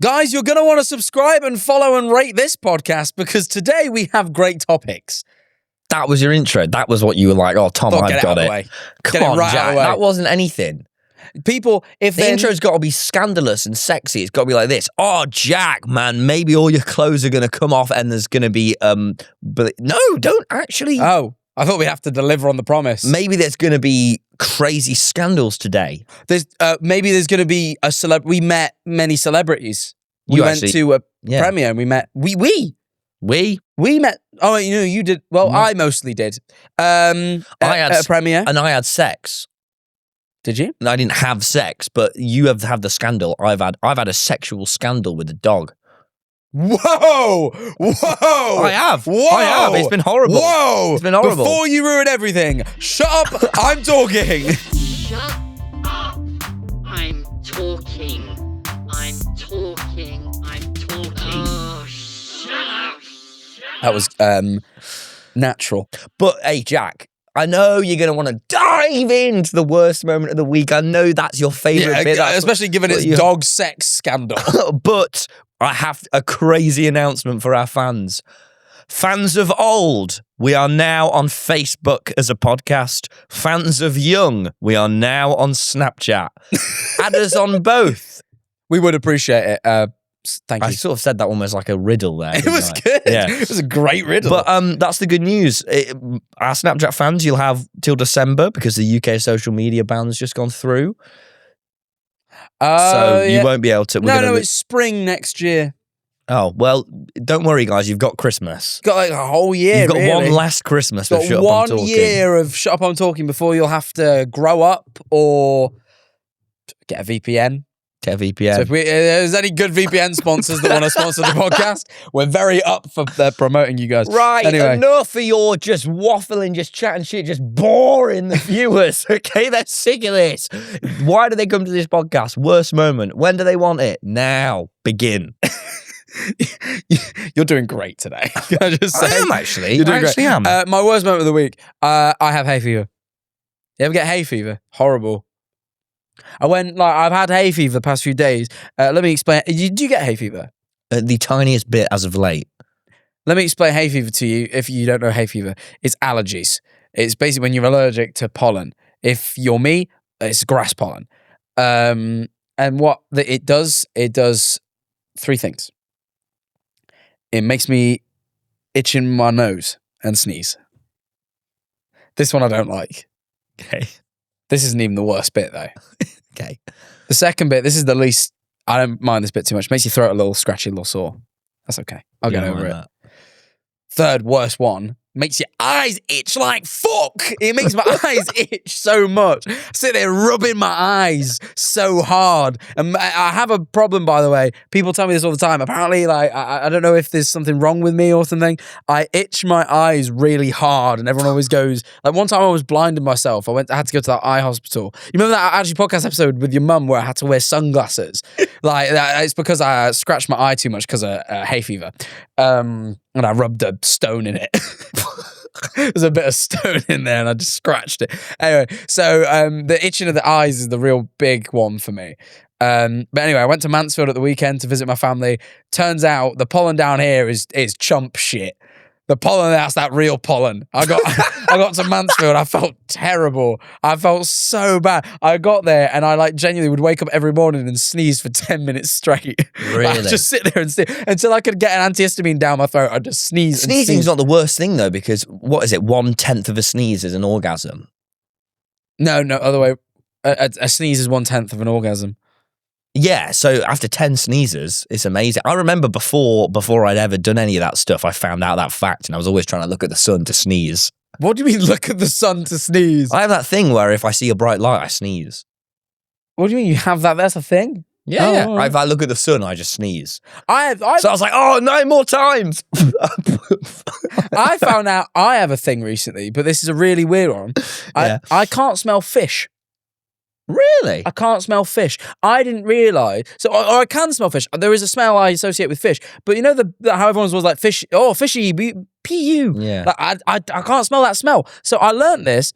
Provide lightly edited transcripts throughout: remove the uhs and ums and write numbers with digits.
Guys, you're going to want to subscribe and follow and rate this podcast because today we have great topics. That was your intro. That was what you were like, oh, Tom, I've got it. Come on, Jack. That wasn't anything. People, if the intro's got to be scandalous and sexy, it's got to be like this. Oh, Jack, man, maybe all your clothes are going to come off and there's going to be, but no, don't actually. Oh, I thought we'd have to deliver on the promise. Maybe there's going to be crazy scandals today. Maybe there's going to be a we met many celebrities. We went to a premiere and we met, we met, oh, you did, well, I mostly did. I had at a premiere. And I had sex. Did you? I didn't have sex, but you have had the scandal. I've had a sexual scandal with a dog. Whoa! I have. Whoa! I have. It's been horrible. Whoa! It's been horrible. Before you ruin everything, shut up! I'm talking. Shut up! I'm talking. Oh, shut up! That was natural. But hey, Jack, I know you're going to want to dive into the worst moment of the week. I know that's your favourite bit. Especially given its dog sex scandal. But I have a crazy announcement for our fans. Fans of old, we are now on Facebook as a podcast. Fans of young, we are now on Snapchat. Add us on both. We would appreciate it. Thank you. I sort of said that almost like a riddle there. It was good. Yeah. It was a great riddle. But that's the good news. Our Snapchat fans, you'll have till December because the UK social media ban's just gone through. So you won't be able to. No, it's spring next year. Oh, well, don't worry, guys. You've got Christmas. Got like a whole year. You've got one last Christmas of Shut Up, I'm Talking. 1 year of Shut Up, I'm Talking before you'll have to grow up or get a VPN. Get a VPN. So if there's any good VPN sponsors that want to sponsor the podcast, we're very up for promoting you guys. Right, anyway. Enough of your just waffling, just chatting shit, just boring the viewers, okay? They're sick of this. Why do they come to this podcast? Worst moment. When do they want it? Now. Begin. You're doing great today. Can I just say? I am actually. You're doing I actually great. am. My worst moment of the week, I have hay fever. You ever get hay fever? Horrible. I've had hay fever the past few days. Let me explain. Do you get hay fever? The tiniest bit as of late. Let me explain hay fever to you if you don't know hay fever. It's allergies. It's basically when you're allergic to pollen. If you're me, it's grass pollen. And what it does three things. It makes me itch in my nose and sneeze. This one I don't like. Okay. This isn't even the worst bit, though. Okay. The second bit, this is the least... I don't mind this bit too much. Makes your throat a little scratchy, a little sore. That's okay. I'll get over it. Third worst one, makes your eyes itch like fuck. It makes my eyes itch so much. I sit there rubbing my eyes so hard. And I have a problem, by the way. People tell me this all the time. Apparently, I don't know if there's something wrong with me or something. I itch my eyes really hard, and everyone always goes. Like one time, I was blinding myself. I had to go to that eye hospital. You remember that actually podcast episode with your mum where I had to wear sunglasses? It's because I scratched my eye too much because of hay fever. And I rubbed a stone in it. There's a bit of stone in there and I just scratched it. Anyway, so the itching of the eyes is the real big one for me. But anyway, I went to Mansfield at the weekend to visit my family. Turns out the pollen down here is chump shit. The pollen, that's that real pollen. I got to Mansfield. I felt terrible. I felt so bad. I got there and I genuinely would wake up every morning and sneeze for 10 minutes straight. Really? I'd just sit there and sneeze until I could get an antihistamine down my throat. I'd just sneeze. Sneezing's not the worst thing though, because what is it? 1/10 of a sneeze is an orgasm. No, other way. A sneeze is 1/10 of an orgasm. Yeah, so after 10 sneezes, it's amazing. I remember before I'd ever done any of that stuff, I found out that fact and I was always trying to look at the sun to sneeze. What do you mean look at the sun to sneeze? I have that thing where if I see a bright light, I sneeze. What do you mean you have that? That's a thing? Yeah. Right. If I look at the sun, I just sneeze. So I was like, oh, 9 more times. I found out I have a thing recently, but this is a really weird one. I can't smell fish. Really? I can't smell fish. I didn't realise. So, or I can smell fish. There is a smell I associate with fish. But you know how everyone was like, fish, oh, fishy, P-U. Yeah. I can't smell that smell. So I learned this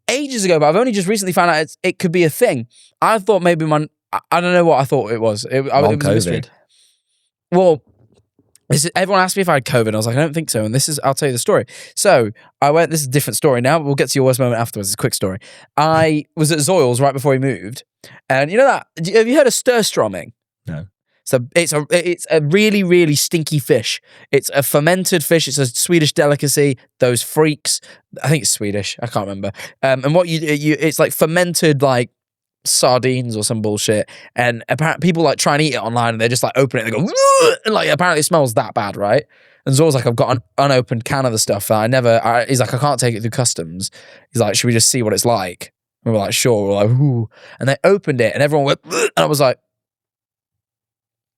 ages ago, but I've only just recently found out it could be a thing. I thought maybe I don't know what I thought it was. It was a mystery. COVID. Well, everyone asked me if I had COVID. I was like, I don't think so. And I'll tell you the story. So this is a different story now, but we'll get to your worst moment afterwards. It's a quick story. I was at Zoyle's right before he moved. And you know that, have you heard of sturströmming? No. So it's a really, really stinky fish. It's a fermented fish. It's a Swedish delicacy. Those freaks, I think it's Swedish. I can't remember. And what it's like fermented, like, sardines or some bullshit, and apparently people like try and eat it online and they just like open it and they go and like apparently it smells that bad, right? And Zor's like, I've got an unopened can of the stuff that he's like, I can't take it through customs. He's like, should we just see what it's like? And we're like, sure. We're like, ooh. And they opened it and everyone went and I was like,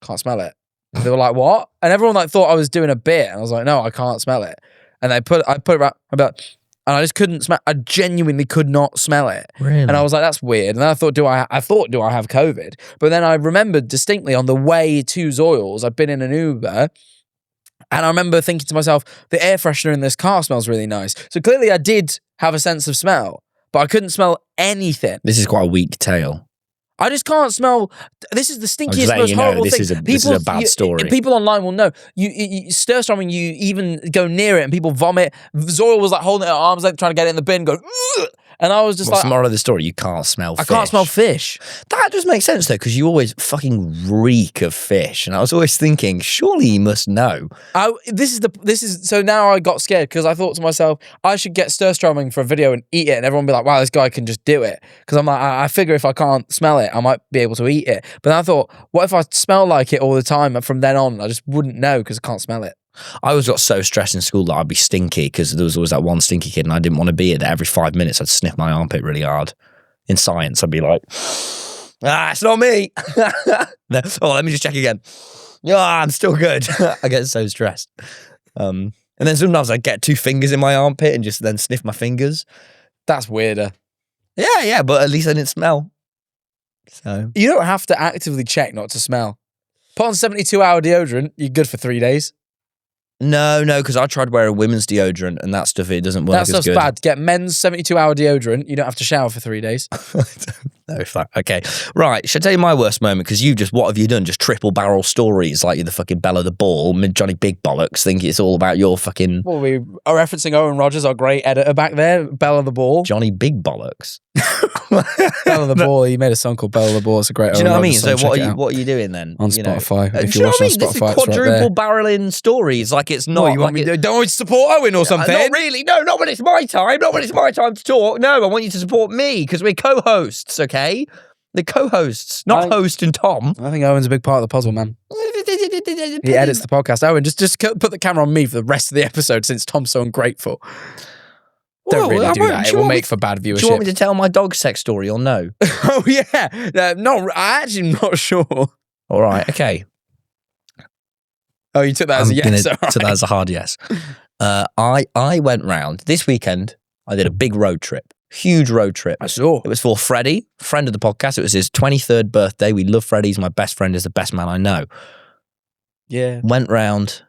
can't smell it. And they were like, what? And everyone like thought I was doing a bit and I was like, no, I can't smell it. And I put it right about. And I just couldn't smell. I genuinely could not smell it. Really? And I was like, that's weird. And then I thought, do I have COVID? But then I remembered distinctly on the way to Zoyle's, I'd been in an Uber, and I remember thinking to myself, the air freshener in this car smells really nice. So clearly I did have a sense of smell, but I couldn't smell anything. This is quite a weak tale. I just can't smell. This is the stinkiest, most horrible thing. This is a bad story. People online will know. You sturströmming, you even go near it and people vomit. Zoyle was like holding it at arm's length, trying to get it in the bin, go, ugh! And I was just What's like, the moral of the story? You can't smell fish. I can't smell fish. That does make sense though, because you always fucking reek of fish. And I was always thinking, surely you must know. So now I got scared because I thought to myself, I should get sturströmming for a video and eat it, and everyone be like, wow, this guy can just do it. Because I'm like, I figure if I can't smell it, I might be able to eat it. But then I thought, what if I smell like it all the time, and from then on I just wouldn't know because I can't smell it. I always got so stressed in school that I'd be stinky because there was always that one stinky kid and I didn't want to be it. That every 5 minutes I'd sniff my armpit really hard. In science, I'd be like, it's not me. Let me just check again. I'm still good. I get so stressed. And then sometimes I'd get 2 fingers in my armpit and just then sniff my fingers. That's weirder. Yeah, but at least I didn't smell. So you don't have to actively check not to smell. Put on 72-hour deodorant, you're good for 3 days. No, because I tried wearing women's deodorant and that stuff, it doesn't work as good. That stuff's bad. Get men's 72-hour deodorant. You don't have to shower for 3 days. Okay. Right, should I tell you my worst moment? Because what have you done? Just triple barrel stories like you're the fucking Bella the Ball, Johnny Big Bollocks, think it's all about your fucking... Well, we are referencing Owen Rogers, our great editor back there, Bella the Ball. Johnny Big Bollocks. Bella the Ball, he made a song called Bella the Ball. It's a great Do you know what I mean? So what are you doing then? On Spotify. If you you're watching on This Spotify, is it's right quadruple there. barreling stories. Like it's not... Don't want me to support Owen or something? Not really. No, not when it's my time. Not when it's my time to talk. No, I want you to support me because we're co-hosts, okay? The co-hosts, not host and Tom. I think Owen's a big part of the puzzle, man. He edits the podcast. Owen, just put the camera on me for the rest of the episode since Tom's so ungrateful. Don't really do that. It will make for bad viewership. Do you want me to tell my dog sex story or no? Oh, yeah. No, I actually am not sure. All right, okay. Oh, you took that as a yes? Took that as a hard yes. I went round this weekend. I did a big road trip. Huge road trip. I saw. It was for Freddie, friend of the podcast. It was his 23rd birthday. We love Freddie. He's my best friend. He's the best man I know. Yeah. Went round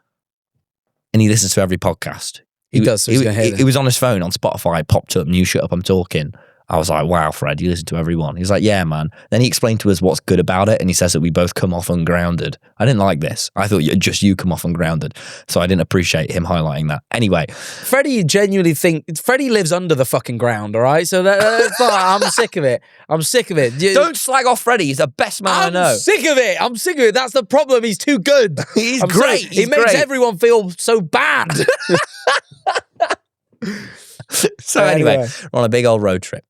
and he listens to every podcast. He does. So he was on his phone on Spotify. It popped up, "New shut up, I'm talking." I was like, wow, Fred, you listen to everyone. He's like, yeah, man. Then he explained to us what's good about it, and he says that we both come off ungrounded. I didn't like this. I thought just you come off ungrounded. So I didn't appreciate him highlighting that. Anyway. Freddie Freddie lives under the fucking ground, all right? So that's like, I'm sick of it. Don't slag off Freddie. He's the best man I know. I'm sick of it. That's the problem. He's too good. He's great. He makes everyone feel so bad. So anyway, we're on a big old road trip.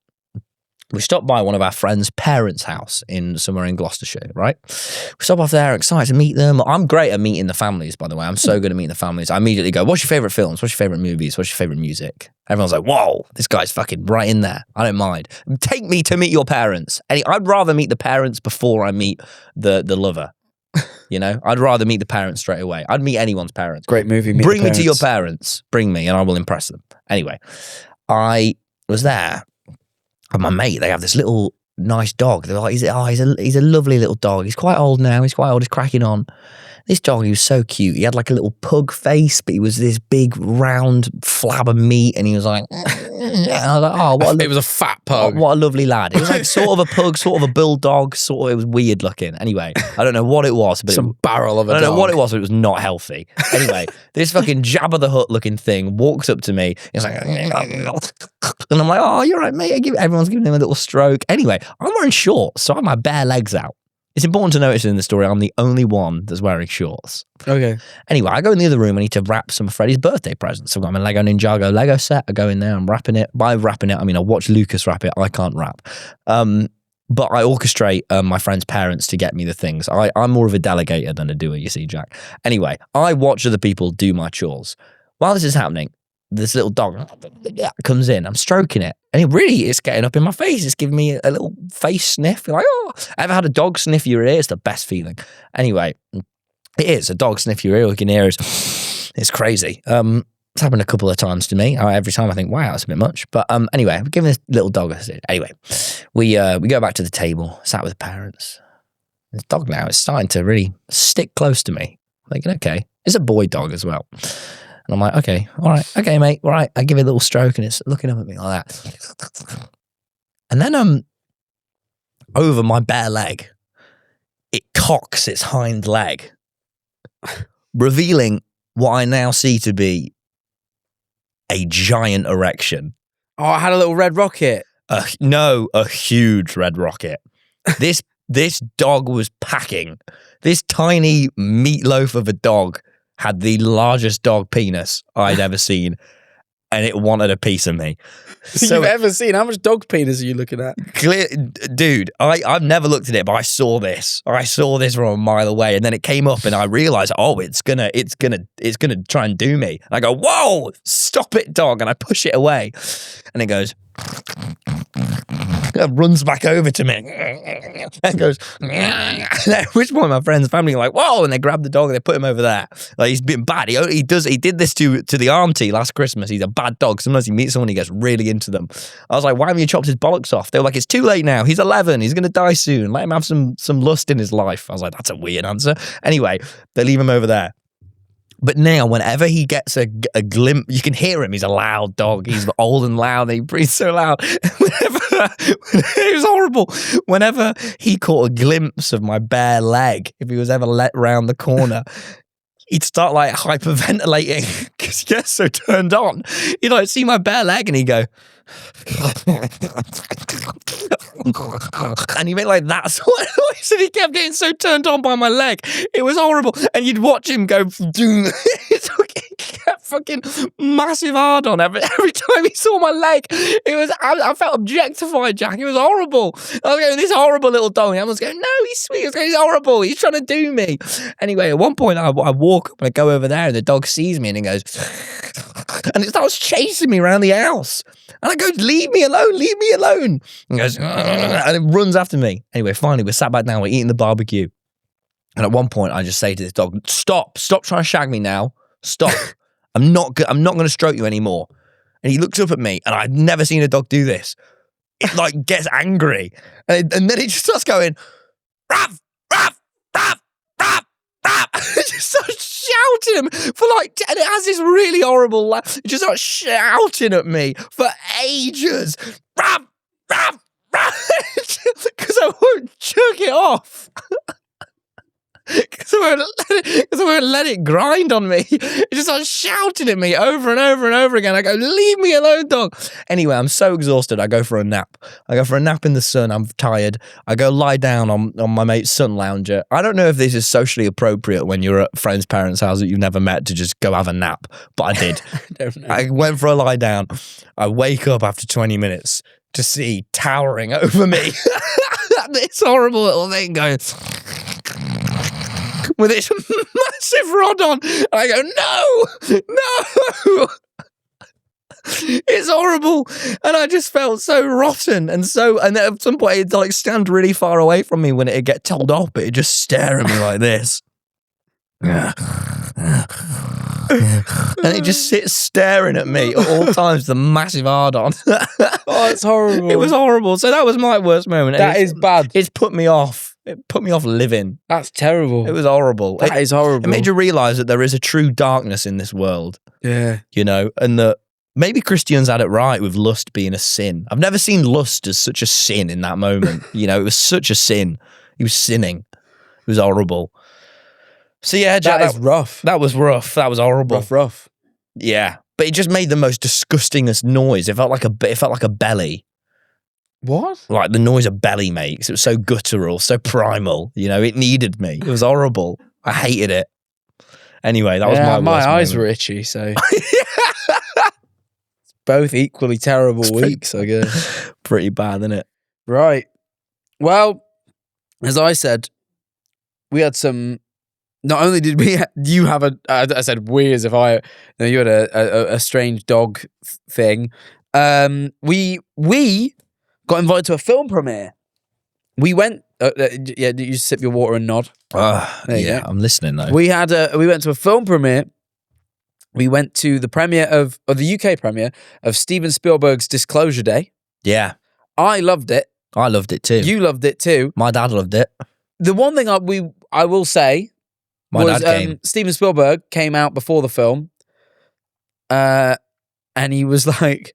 We stopped by one of our friends' parents' house somewhere in Gloucestershire, right? We stop off there, excited to meet them. I'm great at meeting the families, by the way. I'm so good at meeting the families. I immediately go, what's your favourite films? What's your favourite movies? What's your favourite music? Everyone's like, whoa, this guy's fucking right in there. I don't mind. Take me to meet your parents. I'd rather meet the parents before I meet the lover. You know, I'd rather meet the parents straight away. I'd meet anyone's parents. Great movie. Bring me to your parents. Bring me and I will impress them. Anyway, I was there. And my mate, they have this little nice dog. They're like, he's a lovely little dog. He's quite old now. He's cracking on. This dog, he was so cute. He had like a little pug face, but he was this big round flab of meat, and he was like, and I was like, oh, it was a fat pug. What a lovely lad. It was like sort of a pug, sort of a bulldog, it was weird looking. Anyway, I don't know what it was, but some barrel of a dog. I don't know what it was, but it was not healthy. Anyway, this fucking Jabba the Hutt looking thing walks up to me. He's like, and I'm like, oh, you're right, mate. Everyone's giving him a little stroke. Anyway, I'm wearing shorts, so I have my bare legs out. It's important to notice in the story, I'm the only one that's wearing shorts. Okay. Anyway, I go in the other room. I need to wrap some of Freddie's birthday presents. I've got my Lego Ninjago Lego set. I go in there. I'm wrapping it. By wrapping it, I mean I watch Lucas wrap it. I can't wrap. But I orchestrate my friend's parents to get me the things. I'm more of a delegator than a doer, you see, Jack. Anyway, I watch other people do my chores. While this is happening, this little dog comes in. I'm stroking it. And it's getting up in my face. It's giving me a little face sniff. You're like, oh, ever had a dog sniff your ear? It's the best feeling. Anyway, it is. A dog sniff your ear. You can hear it's crazy. It's happened a couple of times to me. Every time I think, wow, that's a bit much. But anyway, we're giving this little dog a sit. Anyway, we go back to the table, sat with the parents. This dog now is starting to really stick close to me. I'm thinking, okay, it's a boy dog as well. And I'm like, okay, all right, okay, mate, all right. I give it a little stroke and it's looking up at me like that. And then over my bare leg, it cocks its hind leg, revealing what I now see to be a giant erection. Oh, I had a little red rocket. A huge red rocket. This dog was packing. This tiny meatloaf of a dog had the largest dog penis I'd ever seen, and it wanted a piece of me. So, you've ever seen? How much dog penis are you looking at? Dude, I've never looked at it, but I saw this. I saw this from a mile away, and then it came up, and I realized, oh, it's gonna try and do me. And I go, whoa, stop it, dog! And I push it away, and it goes. It runs back over to me and goes, at which point my friends and family are like, whoa, and they grab the dog and they put him over there. Like, he's been bad. He did this to the auntie last Christmas. He's a bad dog. Sometimes he meets someone, he gets really into them. I was like, why haven't you chopped his bollocks off? They were like, it's too late now. He's 11. He's going to die soon. Let him have some lust in his life. I was like, that's a weird answer. Anyway, they leave him over there. But now, whenever he gets a glimpse, you can hear him. He's a loud dog. He's old and loud. He breathes so loud. It was horrible. Whenever he caught a glimpse of my bare leg, if he was ever let round the corner, he'd start like hyperventilating because he gets so turned on. He'd like see my bare leg and he'd go, and he made like that sort of noise, and he kept getting so turned on by my leg. It was horrible. And you'd watch him go, he kept fucking massive hard on every time he saw my leg. It was, I felt objectified, Jack. It was horrible. I was going, this horrible little dog. I was going, no, he's sweet. I was going, he's horrible. He's trying to do me. Anyway, at one point I walk up and I go over there and the dog sees me and it goes, and it starts chasing me around the house. And I go, leave me alone. And goes, and it runs after me. Anyway, finally, we're sat back down, we're eating the barbecue. And at one point, I just say to this dog, stop trying to shag me now. Stop. I'm not going to stroke you anymore. And he looks up at me, and I've never seen a dog do this. It like gets angry. And then it just starts going, Rav, Rav, Rav, Rav, Rav. It just starts shouting him for like, and it has this really horrible laugh. It just starts shouting at me for ages. Rav, Rav, Rav. Because I won't jerk it off. Because I won't let it grind on me. It just starts shouting at me over and over and over again. I go, leave me alone, dog. Anyway, I'm so exhausted. I go for a nap. I go for a nap in the sun. I'm tired. I go lie down on my mate's sun lounger. I don't know if this is socially appropriate when you're at friends' parents' house that you've never met to just go have a nap, but I did. I don't know. I went for a lie down. I wake up after 20 minutes to see towering over me this horrible little thing going with its massive rod on. And I go, no. It's horrible. And I just felt so rotten. And then at some point, it'd like stand really far away from me when it'd get told off, but it'd just stare at me like this. And and he just sits staring at me at all times, the massive hard-on. Oh, it's horrible. It was horrible. So that was my worst moment. That is bad. It's put me off. It put me off living. That's terrible. It was horrible. That is horrible. It made you realise that there is a true darkness in this world. Yeah. You know, and that maybe Christians had it right with lust being a sin. I've never seen lust as such a sin in that moment. You know, it was such a sin. He was sinning. It was horrible. So yeah, Jack, that is rough. That was rough. That was horrible. Rough. Yeah, but it just made the most disgustingest noise. It felt like a belly. What? Like the noise a belly makes. It was so guttural, so primal. You know, it needed me. It was horrible. I hated it. Anyway, that was my worst eyes moment. were itchy, so both equally terrible weeks, I guess. Pretty bad, isn't it? Right. Well, as I said, we had some. Not only did you have I said we as if you had a strange dog thing. We got invited to a film premiere. We went. You sip your water and nod. Yeah, I'm listening though. We went to a film premiere. We went to the premiere of the UK premiere of Steven Spielberg's Disclosure Day. Yeah, I loved it. I loved it too. You loved it too. My dad loved it. The one thing I will say. Steven Spielberg came out before the film, and he was like,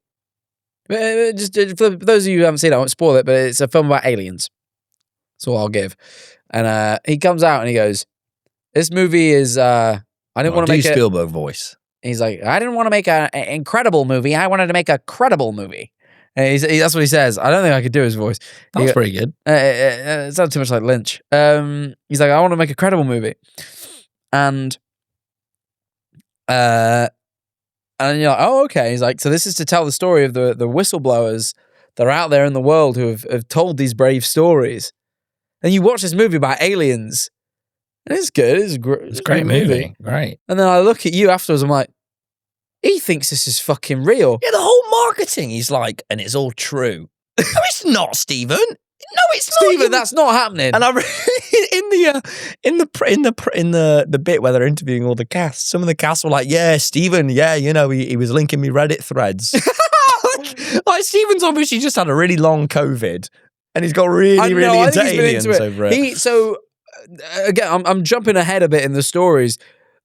just for those of you who haven't seen it, I won't spoil it, but it's a film about aliens. That's all I'll give. And he comes out and he goes, "This movie is I didn't want to make a Spielberg voice." He's like, "I didn't want to make an incredible movie. I wanted to make a credible movie." And that's what he says. I don't think I could do his voice. That's pretty good. It sounds too much like Lynch. He's like, "I want to make a credible movie." And you're like, "Oh, okay." He's like, "So this is to tell the story of the whistleblowers that are out there in the world who have told these brave stories." And you watch this movie about aliens, and it's good. It's a great movie. Great. And then I look at you afterwards. I'm like, he thinks this is fucking real. Yeah, the whole marketing. He's like, and it's all true. No, it's not, Stephen. No, it's not. Stephen, that's not happening. And I in the bit where they're interviewing all the cast, some of the cast were like, "Yeah, Stephen, yeah, you know, he was linking me Reddit threads." like Stephen's obviously just had a really long COVID, and he's got really into aliens over it. Again, I'm jumping ahead a bit in the stories.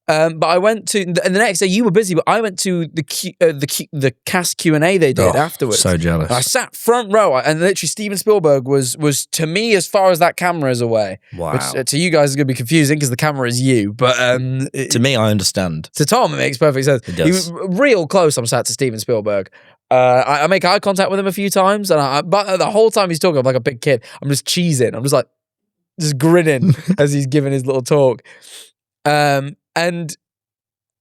But I went to, and the next day you were busy, but I went to the cast Q&A they did afterwards. So jealous. I sat front row, and literally Steven Spielberg was to me as far as that camera is away. Wow. Which to you guys is going to be confusing because the camera is you, but to me, I understand. To Tom, it makes perfect sense. It does. He was real close. I'm sat to Steven Spielberg. I make eye contact with him a few times, and but the whole time he's talking, I'm like a big kid. I'm just cheesing. I'm just like, just grinning as he's giving his little talk. And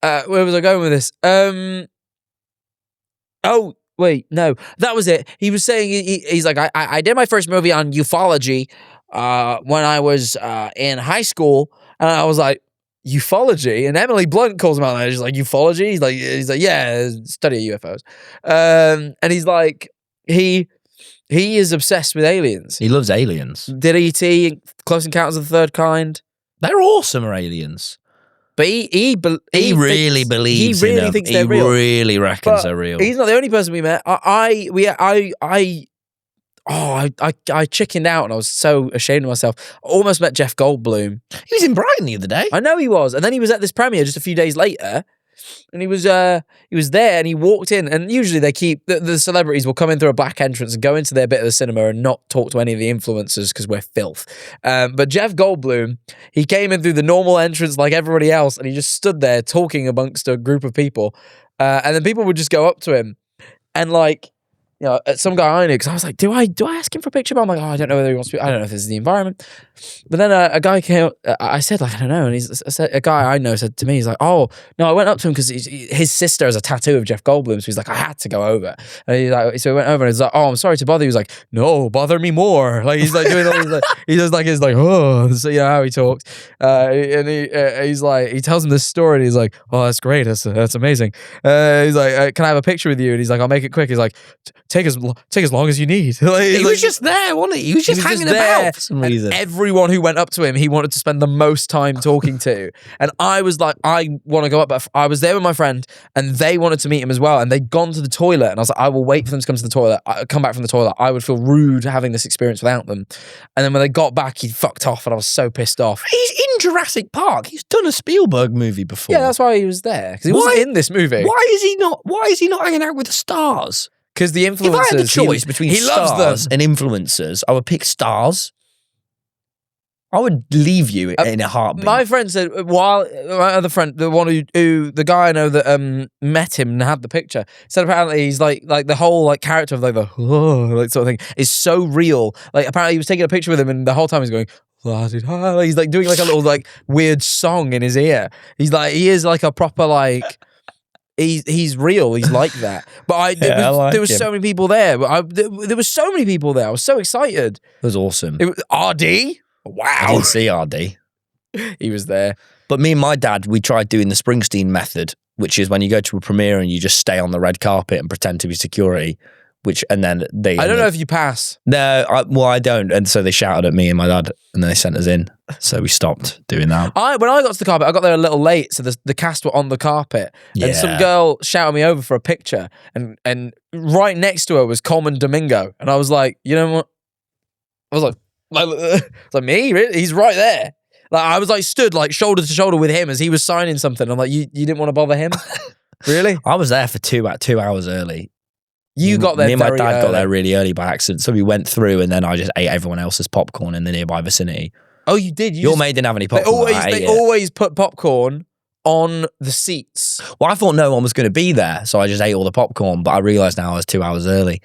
where was I going with this? Oh, wait, no. That was it. He was saying, he's like, I did my first movie on ufology when I was in high school. And I was like, ufology? And Emily Blunt calls him out there. She's like, ufology? He's like, yeah, study of UFOs. And he's like, he is obsessed with aliens. He loves aliens. Did E.T., Close Encounters of the Third Kind. They're awesome, aliens. But he really believes. He really thinks they're real. He really reckons they're real. He's not the only person we met. I chickened out and I was so ashamed of myself. I almost met Jeff Goldblum. He was in Brighton the other day. I know he was, and then he was at this premiere just a few days later. And he was there and he walked in, and usually they keep the celebrities will come in through a back entrance and go into their bit of the cinema and not talk to any of the influencers because we're filth. But Jeff Goldblum, he came in through the normal entrance like everybody else, and he just stood there talking amongst a group of people. And then people would just go up to him and like, you know, some guy I knew, because I was like, do I ask him for a picture? But I'm like, I don't know whether he wants to. I don't know if this is the environment. But then a guy came. I said like, I don't know, and a guy I know said to me, he's like, oh no, I went up to him because his sister has a tattoo of Jeff Goldblum, so he's like, I had to go over. And he's like, so he went over and he's like, oh, I'm sorry to bother you. He was like, no, bother me more. Like he's like doing all these like, he's like, oh, so you know how he talks. And he's like, he tells him this story, and he's like, oh, that's great, that's amazing. He's like, can I have a picture with you? And he's like, I'll make it quick. He's like, take as long as you need. Like, he was just there, wasn't he? He was just hanging about for some reason. everyone who went up to him, he wanted to spend the most time talking to. And I was like, I want to go up, but I was there with my friend and they wanted to meet him as well. And they'd gone to the toilet and I was like, I will wait for them to come to the toilet. Come back from the toilet. I would feel rude having this experience without them. And then when they got back, he fucked off and I was so pissed off. He's in Jurassic Park. He's done a Spielberg movie before. Yeah, that's why he was there. Because he wasn't in this movie. Why is he not hanging out with the stars? Because the influencers... If I had the choice between he loves stars them. and influencers, I would pick stars. I would leave you in a heartbeat. My friend said, while my other friend, the one who the guy I know that met him and had the picture, said apparently he's like the whole like character of like the like sort of thing is so real. Like apparently he was taking a picture with him and the whole time he's going, he's like doing like a little like weird song in his ear. He is like a proper like. He's real. He's like that. But there was so many people there. There was so many people there. I was so excited. It was awesome. It was RD. Wow. I didn't see RD. He was there. But me and my dad, we tried doing the Springsteen method, which is when you go to a premiere and you just stay on the red carpet and pretend to be security. And then they... I don't know if you pass. No, I don't. And so they shouted at me and my dad and then they sent us in. So we stopped doing that. When I got to the carpet, I got there a little late, so the cast were on the carpet. Yeah. And some girl shouted me over for a picture. And right next to her was Coleman Domingo. And I was like, you know what? I was like, me? Really? He's right there. Like I was like stood like shoulder to shoulder with him as he was signing something. I'm like, you didn't want to bother him? Really? I was there for 2 hours early. You got there. Me and my dad early. got there really early by accident, so we went through, and then I just ate everyone else's popcorn in the nearby vicinity. Oh, you did. Your mate didn't have any popcorn. They always put popcorn on the seats. Well, I thought no one was going to be there, so I just ate all the popcorn. But I realised now I was 2 hours early,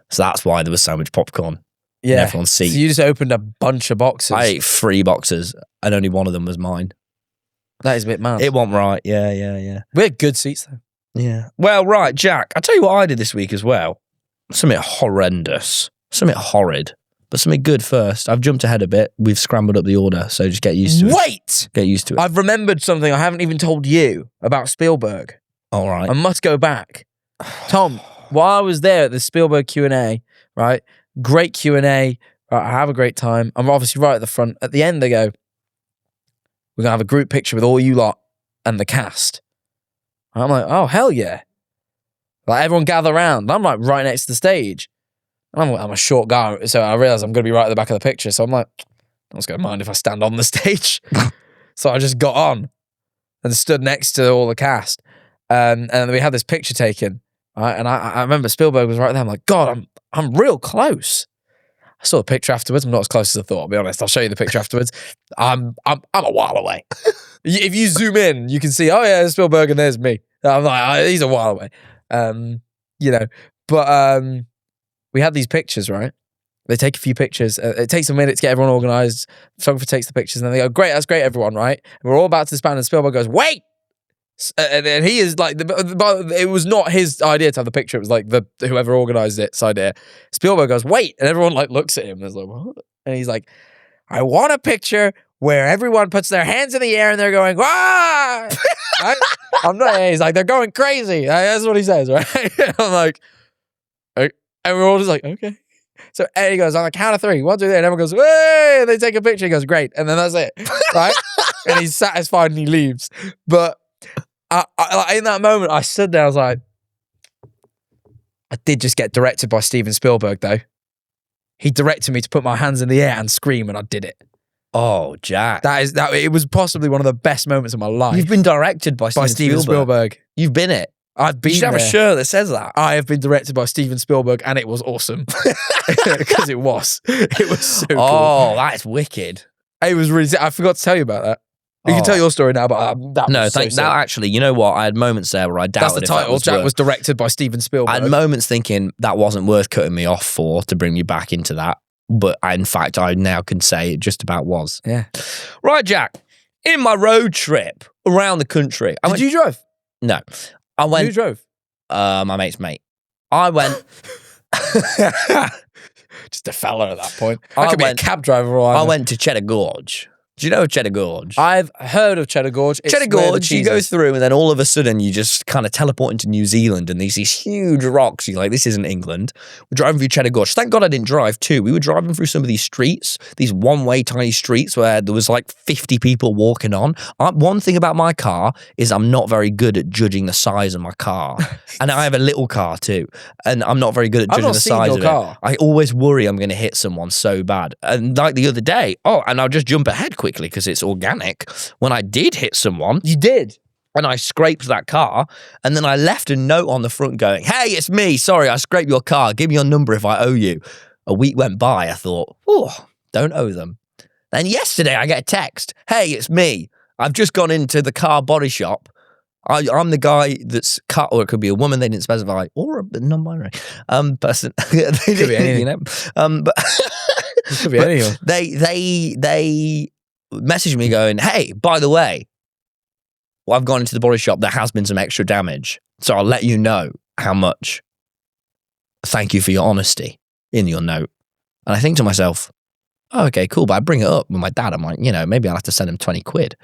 so that's why there was so much popcorn. Yeah, in everyone's seat. So you just opened a bunch of boxes. I ate 3 boxes, and only one of them was mine. That is a bit mad. It wasn't right. Yeah. We had good seats though. Yeah. Well, right, Jack. I'll tell you what I did this week as well. Something horrendous. Something horrid. But something good first. I've jumped ahead a bit. We've scrambled up the order, so just get used to it. Wait! Get used to it. I've remembered something I haven't even told you about Spielberg. All right. I must go back. Tom, while I was there at the Spielberg Q&A, right? Great Q&A. Right, I have a great time. I'm obviously right at the front. At the end, they go, we're going to have a group picture with all you lot and the cast. I'm like, oh, hell yeah. Like, everyone gather around. I'm like right next to the stage. I'm a short guy, so I realize I'm going to be right at the back of the picture. So I'm like, I was going to mind if I stand on the stage. So I just got on and stood next to all the cast. And we had this picture taken. Right? And I remember Spielberg was right there. I'm like, God, I'm real close. I saw the picture afterwards. I'm not as close as I thought, I'll be honest. I'll show you the picture afterwards. I'm a while away. If you zoom in, you can see, oh yeah, there's Spielberg and there's me. I'm like, he's a while away. But we had these pictures, right? They take a few pictures. It takes a minute to get everyone organized. Photographer takes the pictures and then they go, great, that's great, everyone, right? And we're all about to disband and Spielberg goes, wait! And then he is like, it was not his idea to have the picture. It was like whoever organized it's idea. Spielberg goes, wait! And everyone like looks at him and is like, what? And he's like, I want a picture where everyone puts their hands in the air and they're going, ah! I'm not, he's like, they're going crazy. That's what he says, right? I'm like, okay. And we're all just like, okay. So Eddie goes, on the count of 3, 1, 2, 3, and everyone goes, hey! And they take a picture. He goes, great. And then that's it, right? And he's satisfied and he leaves. But I in that moment, I stood there, I was like, I did just get directed by Steven Spielberg, though. He directed me to put my hands in the air and scream, and I did it. Oh, Jack. It was possibly one of the best moments of my life. You've been directed by Steven Spielberg. You've been it. I've been You should have a shirt that says that. I have been directed by Steven Spielberg, and it was awesome. Because it was. It was so cool. Oh, that's wicked. It was really sick. I forgot to tell you about that. You can tell your story now, but that no, was so sick. that actually, you know what? I had moments there where I doubted. That's the title. Jack was directed by Steven Spielberg. I had moments thinking that wasn't worth cutting me off for to bring me back into that. But in fact, I now can say it just about was. Yeah. Right, Jack. In my road trip around the country. Did you drive? No. I went. Who drove? My mate's mate. I went. Just a fella at that point. I could be a cab driver. Or I went to Cheddar Gorge. Do you know Cheddar Gorge? I've heard of Cheddar Gorge. It's Cheddar where the Gorge, you cheese go is. through and then all of a sudden you just kind of teleport into New Zealand and these huge rocks. You're like, this isn't England. We're driving through Cheddar Gorge. Thank God I didn't drive too. We were driving through some of these streets, these one-way tiny streets where there was like 50 people walking on. One thing about my car is I'm not very good at judging the size of my car. And I have a little car too. And I'm not very good at I've judging not the seen size your of car. it. I always worry I'm going to hit someone so bad. And like the other day, and I'll just jump ahead quickly because it's organic. When I did hit someone, You did. and I scraped that car, and then I left a note on the front going, hey, it's me. Sorry, I scraped your car. Give me your number if I owe you. A week went by. I thought, don't owe them. Then yesterday I get a text. Hey, it's me. I've just gone into the car body shop. I'm the guy that's cut, or it could be a woman they didn't specify, or a non-binary person. Could be anything. You know? But It could be anyone. they messaged me going, hey, by the way, I've gone into the body shop. There has been some extra damage. So I'll let you know how much. Thank you for your honesty in your note. And I think to myself, okay, cool. But I bring it up with my dad. I'm like, maybe I'll have to send him 20 quid.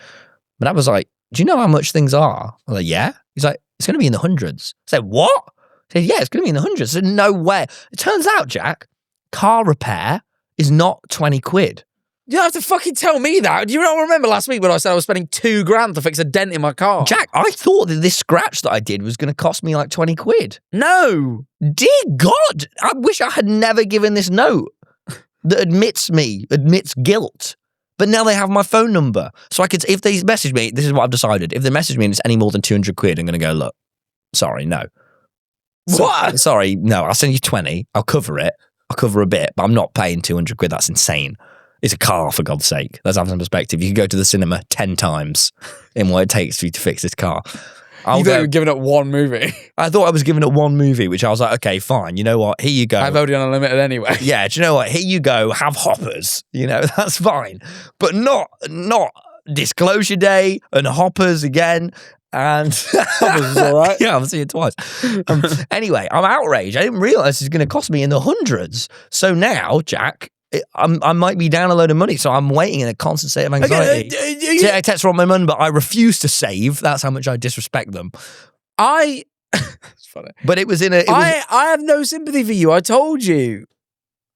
But I was like, do you know how much things are? I'm like, yeah. He's like, it's going to be in the hundreds. I said, what? I said, yeah, it's going to be in the hundreds. I said, no way. It turns out, Jack, car repair is not 20 quid. You don't have to fucking tell me that. Do you not remember last week when I said I was spending $2,000 to fix a dent in my car? Jack, I thought that this scratch that I did was going to cost me like 20 quid. No. Dear God, I wish I had never given this note that admits guilt. But now they have my phone number. So I could, if they message me, this is what I've decided. If they message me and it's any more than 200 quid, I'm going to go, look, sorry, no. What? Sorry, no, I'll send you 20. I'll cover it. I'll cover a bit, but I'm not paying 200 quid. That's insane. It's a car, for God's sake. Let's have some perspective. You can go to the cinema 10 times in what it takes for you to fix this car. You thought you were giving up one movie. I thought I was giving it one movie, which I was like, okay, fine. You know what? Here you go. I've Odeon Unlimited anyway. Yeah, do you know what? Here you go. Have hoppers. That's fine. But not Disclosure Day and hoppers again. And Hoppers is all right. Yeah, I've seen it twice. Anyway, I'm outraged. I didn't realize it's going to cost me in the hundreds. So now, Jack, I might be down a load of money. So I'm waiting in a constant state of anxiety. I text from my mum, but I refuse to save. That's how much I disrespect them. It's funny. But it was in a... I have no sympathy for you. I told you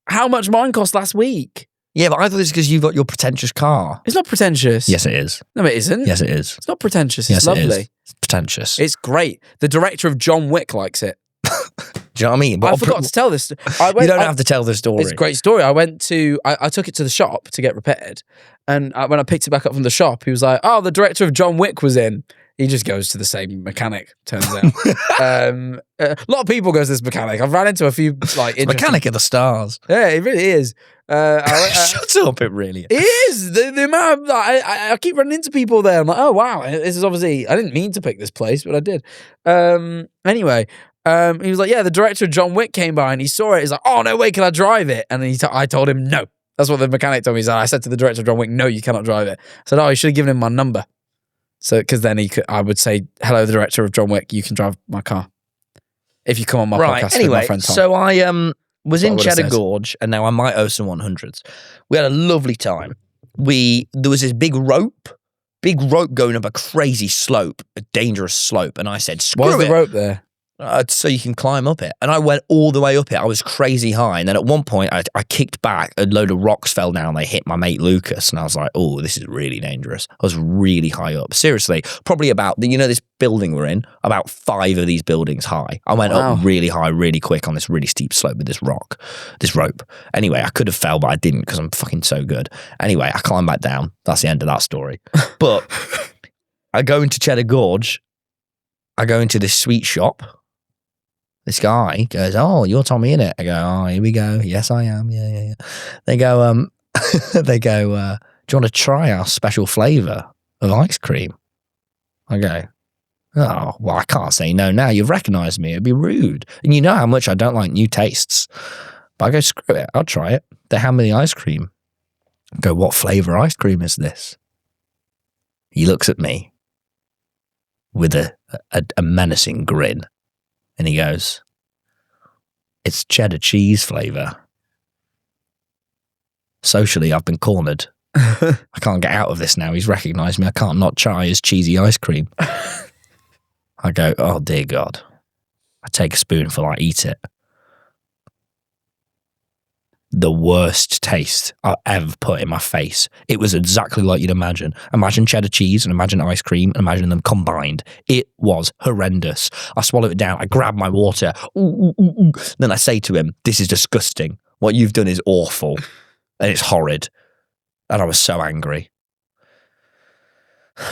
how much mine cost last week. Yeah, but I thought it's because you've got your pretentious car. It's not pretentious. Yes, it is. No, it isn't. Yes, it is. It's not pretentious. Yes, It's lovely. it is. It's pretentious. It's great. The director of John Wick likes it. Do you know what I mean? I forgot to tell this. You don't have to tell the story. It's a great story. I took it to the shop to get repaired. And when I picked it back up from the shop, he was like, oh, the director of John Wick was in. He just goes to the same mechanic, turns out. A lot of people go to this mechanic. I've ran into a few like Mechanic of the stars. Yeah, it really is. Shut up! It really is. It is the amount of, I keep running into people there. I'm like, oh wow, this is obviously, I didn't mean to pick this place, but I did. Anyway, he was like, yeah, the director of John Wick came by and he saw it. He's like, oh no way, can I drive it? And I told him no. That's what the mechanic told me. I said to the director of John Wick, no, you cannot drive it. I said, oh, you should have given him my number. So, because then I would say, hello, the director of John Wick, you can drive my car. If you come on my podcast with my friend Tom. So I was in what I would've Cheddar said. Gorge, and now I might owe some 100s. We had a lovely time. There was this big rope going up a crazy slope, a dangerous slope, and I said, screw Why was it. the rope there? So you can climb up it. And I went all the way up it. I was crazy high. And then at one point, I kicked back. A load of rocks fell down. They hit my mate Lucas. And I was like, oh, this is really dangerous. I was really high up. Seriously, probably about, this building we're in, about 5 of these buildings high. I went up really high, really quick on this really steep slope with this rope. Anyway, I could have fell, but I didn't because I'm fucking so good. Anyway, I climbed back down. That's the end of that story. But I go into Cheddar Gorge. I go into this sweet shop. This guy goes, oh, you're TommyInnit. I go, oh, here we go. Yes, I am. Yeah. They go, do you want to try our special flavour of ice cream? I go, oh, well, I can't say no now. You've recognised me. It'd be rude. And you know how much I don't like new tastes. But I go, screw it. I'll try it. They hand me the ice cream. I go, what flavour ice cream is this? He looks at me with a menacing grin. And he goes, it's cheddar cheese flavour. Socially, I've been cornered. I can't get out of this now. He's recognised me. I can't not try his cheesy ice cream. I go, oh dear God. I take a spoonful, I eat it. The worst taste I've ever put in my face. It was exactly like you'd imagine. Imagine cheddar cheese and imagine ice cream and imagine them combined. It was horrendous. I swallow it down. I grab my water. Ooh, ooh, ooh, ooh. Then I say to him, this is disgusting. What you've done is awful. And it's horrid. And I was so angry.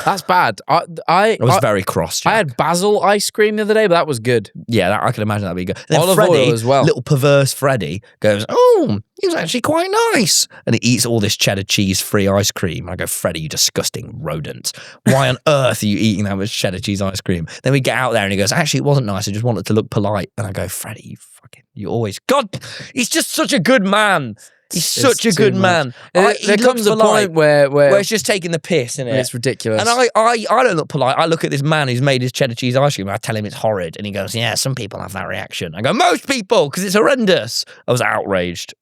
That's bad. I was very cross, Jack. I had basil ice cream the other day, but that was good. Yeah, I can imagine that'd be good. And then Olive Freddie, oil as well. Little perverse Freddie, goes, oh, he was actually quite nice. And he eats all this cheddar cheese-free ice cream. I go, Freddie, you disgusting rodent. Why on earth are you eating that much cheddar cheese ice cream? Then we get out there and he goes, actually, it wasn't nice. I just wanted to look polite. And I go, Freddie, you always... God, he's just such a good man. He's such a good man. There comes a point where it's just taking the piss, isn't it? It's ridiculous. And I don't look polite. I look at this man who's made his cheddar cheese ice cream and I tell him it's horrid. And he goes, yeah, some people have that reaction. I go, most people, because it's horrendous. I was outraged.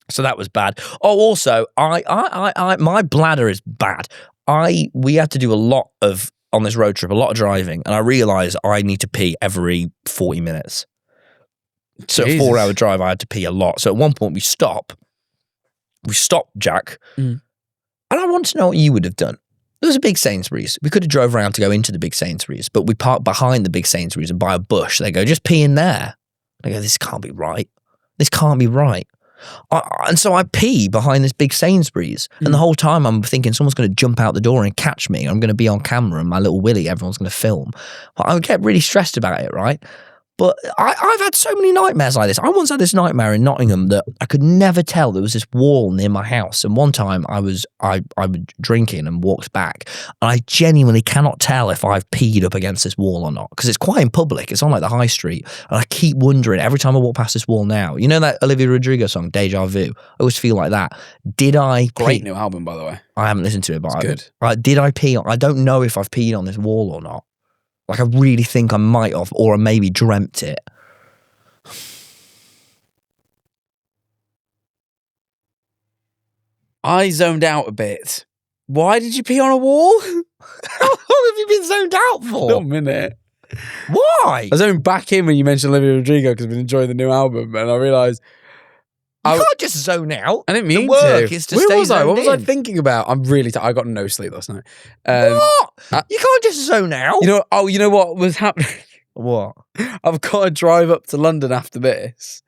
So that was bad. Oh, also, my bladder is bad. We had to do on this road trip, a lot of driving. And I realised I need to pee every 40 minutes. So Jesus. a 4-hour drive, I had to pee a lot. So at one point we stopped, Jack, and I want to know what you would have done. There was a big Sainsbury's. We could have drove around to go into the big Sainsbury's, but we parked behind the big Sainsbury's and by a bush. They go, just pee in there. I go, this can't be right. This can't be right. And so I pee behind this big Sainsbury's. And the whole time I'm thinking someone's going to jump out the door and catch me. I'm going to be on camera and my little willy, everyone's going to film. I would get really stressed about it, right? But I've had so many nightmares like this. I once had this nightmare in Nottingham that I could never tell. There was this wall near my house. And one time I was drinking and walked back. And I genuinely cannot tell if I've peed up against this wall or not. Because it's quite in public. It's on like the high street. And I keep wondering every time I walk past this wall now. You know that Olivia Rodrigo song, Deja Vu? I always feel like that. Did I Great pee? new album, by the way. I haven't listened to it, but It's good. Did I pee? I don't know if I've peed on this wall or not. Like I really think I might have, or I maybe dreamt it. I zoned out a bit. Why did you pee on a wall? How long have you been zoned out for? A minute. Why? I zoned back in when you mentioned Olivia Rodrigo because I've been enjoying the new album, and I realised You can't just zone out. I didn't mean the work to. is to Where stay was I? zoned What was I in. thinking about? I'm really tired. I got no sleep last night. What? You can't just zone out. You know what was happening? What? I've got to drive up to London after this,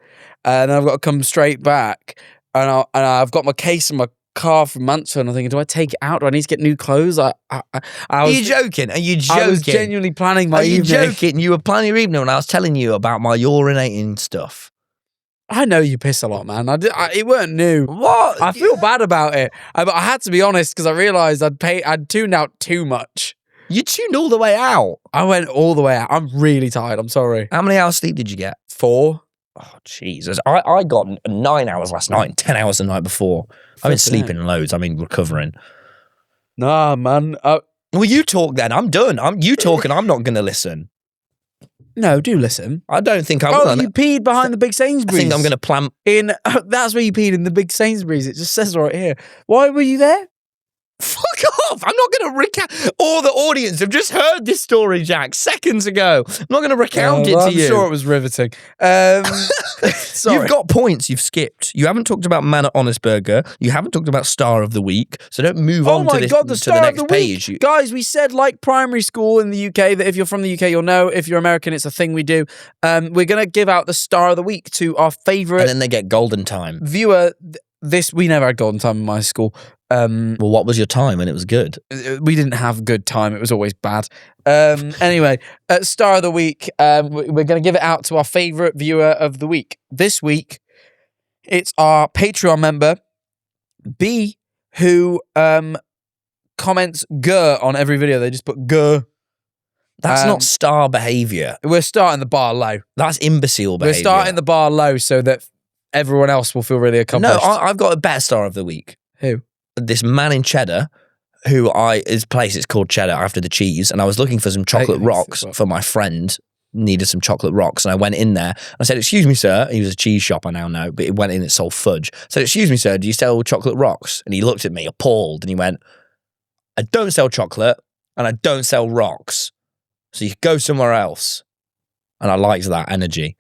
and I've got to come straight back, and I've got my case in my car from Mansfield, and I'm thinking, do I take it out? Do I need to get new clothes? Are you joking? Are you joking? I was genuinely planning my evening. Are you joking? You were planning your evening when I was telling you about my urinating stuff. I know you piss a lot, man. It weren't new. What? I feel bad about it, but I had to be honest because I realised I'd tuned out too much. You tuned all the way out. I went all the way out. I'm really tired. I'm sorry. How many hours sleep did you get? 4. Oh, Jesus. I got 9 hours last night and 10 hours the night before. I've been sleeping loads. I mean, recovering. Nah, man. Well, you talk then. I'm done. You talk and I'm not going to listen. No, do listen. I don't think I will. Oh, you peed behind the big Sainsbury's. I think I'm going to plan. That's where you peed, in the big Sainsbury's. It just says right here. Why were you there? Fuck off. I'm not going to recount. All the audience have just heard this story, Jack, seconds ago. I'm not going to recount it to you. I'm sure it was riveting. Sorry. You've got points you've skipped. You haven't talked about Man at Honest Burger. You haven't talked about Star of the Week. So don't move on to this, the Star next of the page. Week. Guys, we said like primary school in the UK that if you're from the UK, you'll know. If you're American, it's a thing we do. We're going to give out the Star of the Week to our favourite... And then they get golden time. ...viewer. We never had golden time in my school. Well, what was your time when it was good? We didn't have good time. It was always bad. Anyway, Star of the Week. We're going to give it out to our favourite viewer of the week. This week, it's our Patreon member, B, who comments "grr" on every video. They just put "grr." That's not star behaviour. We're starting the bar low. That's imbecile behaviour. We're starting the bar low so that everyone else will feel really accomplished. No, I've got a better Star of the Week. Who? This man in Cheddar, his place is called Cheddar after the cheese, and I was looking for some chocolate rocks for my friend needed some chocolate rocks. And I went in there. I said, excuse me, sir. He was a cheese shop, I now know, but it went in, it sold fudge. I said, excuse me, sir, do you sell chocolate rocks? And he looked at me appalled and he went, I don't sell chocolate and I don't sell rocks. So you could go somewhere else. And I liked that energy.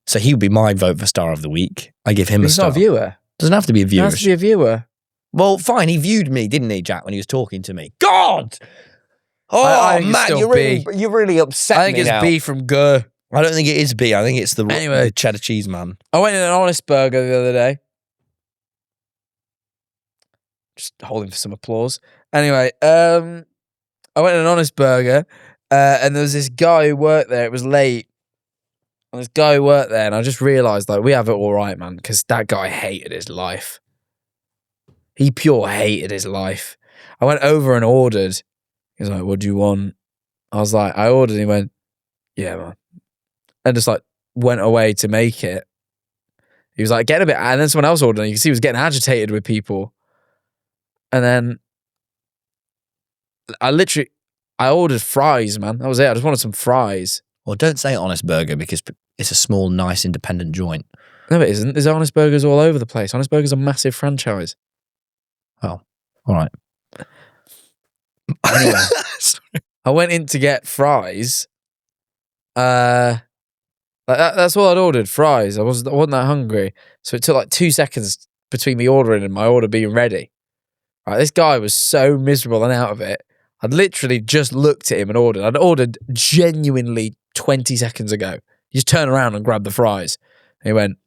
So he would be my vote for Star of the Week. I give him a star. He's not a viewer. Doesn't have to be a viewer. It has to be a viewer. Well, fine. He viewed me, didn't he, Jack, when he was talking to me? God! Oh, I think it's man, still you're really upset I think me it's now. B from Gur. I don't think it is B. I think it's the Anyway. cheddar cheese man. I went in an Honest Burger the other day. Just holding for some applause. Anyway, I went in an Honest Burger, and there was this guy who worked there. It was late. And this guy who worked there, and I just realised, like, we have it all right, man, because that guy hated his life. He pure hated his life. I went over and ordered. He was like, what do you want? I was like, I ordered, and he went, yeah, man. And just, like, went away to make it. He was like, getting a bit, and then someone else ordered, and you can see he was getting agitated with people. And then I ordered fries, man. That was it. I just wanted some fries. Well, don't say Honest Burger because it's a small, nice, independent joint. No, it isn't. There's Honest Burgers all over the place. Honest Burgers are a massive franchise. Oh, all right. Anyway, I went in to get fries. That's all I'd ordered, fries. I wasn't that hungry. So it took like 2 seconds between me ordering and my order being ready. Right, this guy was so miserable and out of it. I'd literally just looked at him and ordered. I'd ordered genuinely 20 seconds ago. He just turned around and grabbed the fries. And he went,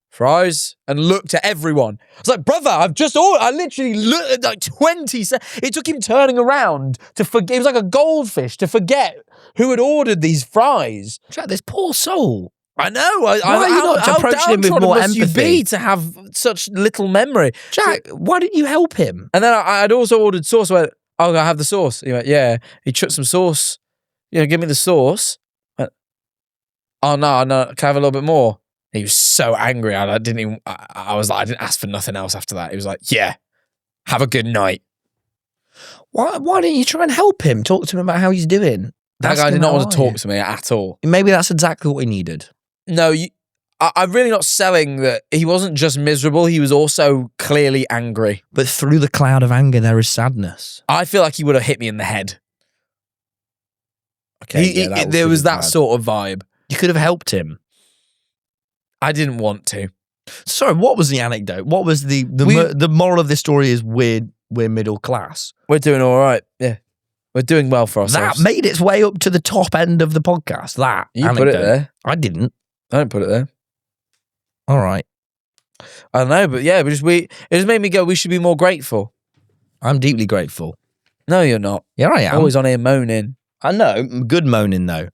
fries? And looked at everyone. I was like, brother, I've just ordered. I literally looked at like 20 seconds. It took him turning around to forget. It was like a goldfish to forget who had ordered these fries. Jack, this poor soul. I know. Why are you not approaching him with more must you empathy? be to have such little memory? Jack, why didn't you help him? And then I'd also ordered sauce. I went, oh, I have the sauce. He went, yeah. He chucked some sauce. Give me the sauce. I went, oh, no, can I have a little bit more? He was so angry. I was like, I didn't ask for nothing else after that. He was like, yeah, have a good night. Why didn't you try and help him? Talk to him about how he's doing. That guy did not want to talk to me at all. Maybe that's exactly what he needed. No, I'm really not selling that he wasn't just miserable. He was also clearly angry. But through the cloud of anger, there is sadness. I feel like he would have hit me in the head. Okay, there was that sort of vibe. You could have helped him. I didn't want to. Sorry, what was the anecdote? What was the moral of this story is we're middle class. We're doing all right. Yeah. We're doing well for ourselves. That made its way up to the top end of the podcast. That You anecdote. put it there. I didn't. I don't put it there. All right. I don't know, but yeah, it just made me go, we should be more grateful. I'm deeply grateful. No, you're not. Yeah, I am. Always on here moaning. I know. Good moaning, though.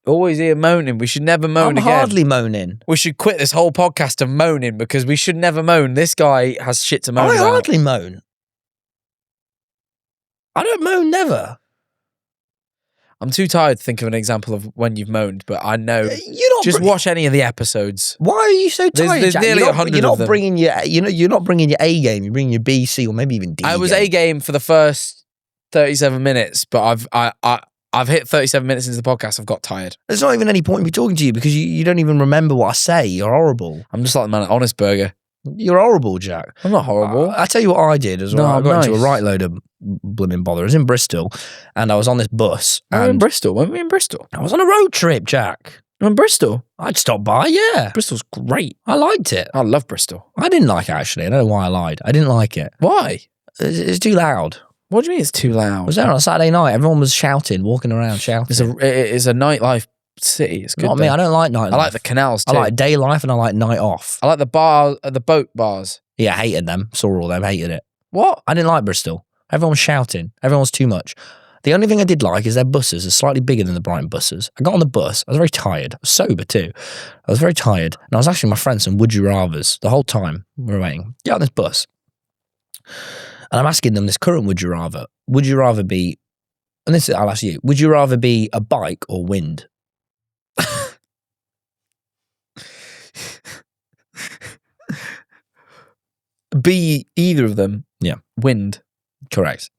Always here moaning. We should never moan again. I'm hardly moaning. We should quit this whole podcast of moaning because we should never moan. This guy has shit to moan I about. hardly moan. I don't moan, never. I'm too tired to think of an example of when you've moaned, but I know. You're not just watch any of the episodes. Why are you so tired? There's Jack? nearly 100 You're of not them. bringing you're not bringing your A game. You're bringing your B, C, or maybe even D. I was game. A game for the first 37 minutes, but I've hit 37 minutes into the podcast. I've got tired. There's not even any point in me talking to you because you don't even remember what I say. You're horrible. I'm just like the man at Honest Burger. You're horrible, Jack. I'm not horrible. I tell you what I did as well. No, I got into a nice. right load of blooming bother. I was in Bristol and I was on this bus. We're in And Bristol. Weren't we in Bristol? I was on a road trip, Jack. We're in Bristol. I'd stop by, yeah. Bristol's great. I liked it. I love Bristol. I didn't like it, actually. I don't know why I lied. I didn't like it. Why? It's too loud. What do you mean it's too I loud? was there on a Saturday night. Everyone was shouting, walking around shouting. It's a nightlife city. It's good. Not me. though. I don't like nightlife. I like the canals too. I like day life and I like night off. I like the boat bars. Yeah, I hated them. Saw all them. Hated it. What? I didn't like Bristol. Everyone was shouting. Everyone was too much. The only thing I did like is their buses are slightly bigger than the Brighton buses. I got on the bus. I was very tired. I was sober too. I was very tired. And I was asking my friends some would you rathers the whole time we were waiting. Get on this bus. And I'm asking them this current would you rather. Would you rather be, and this I'll ask you, would you rather be a bike or wind? Be either of them. Yeah. Wind. Correct.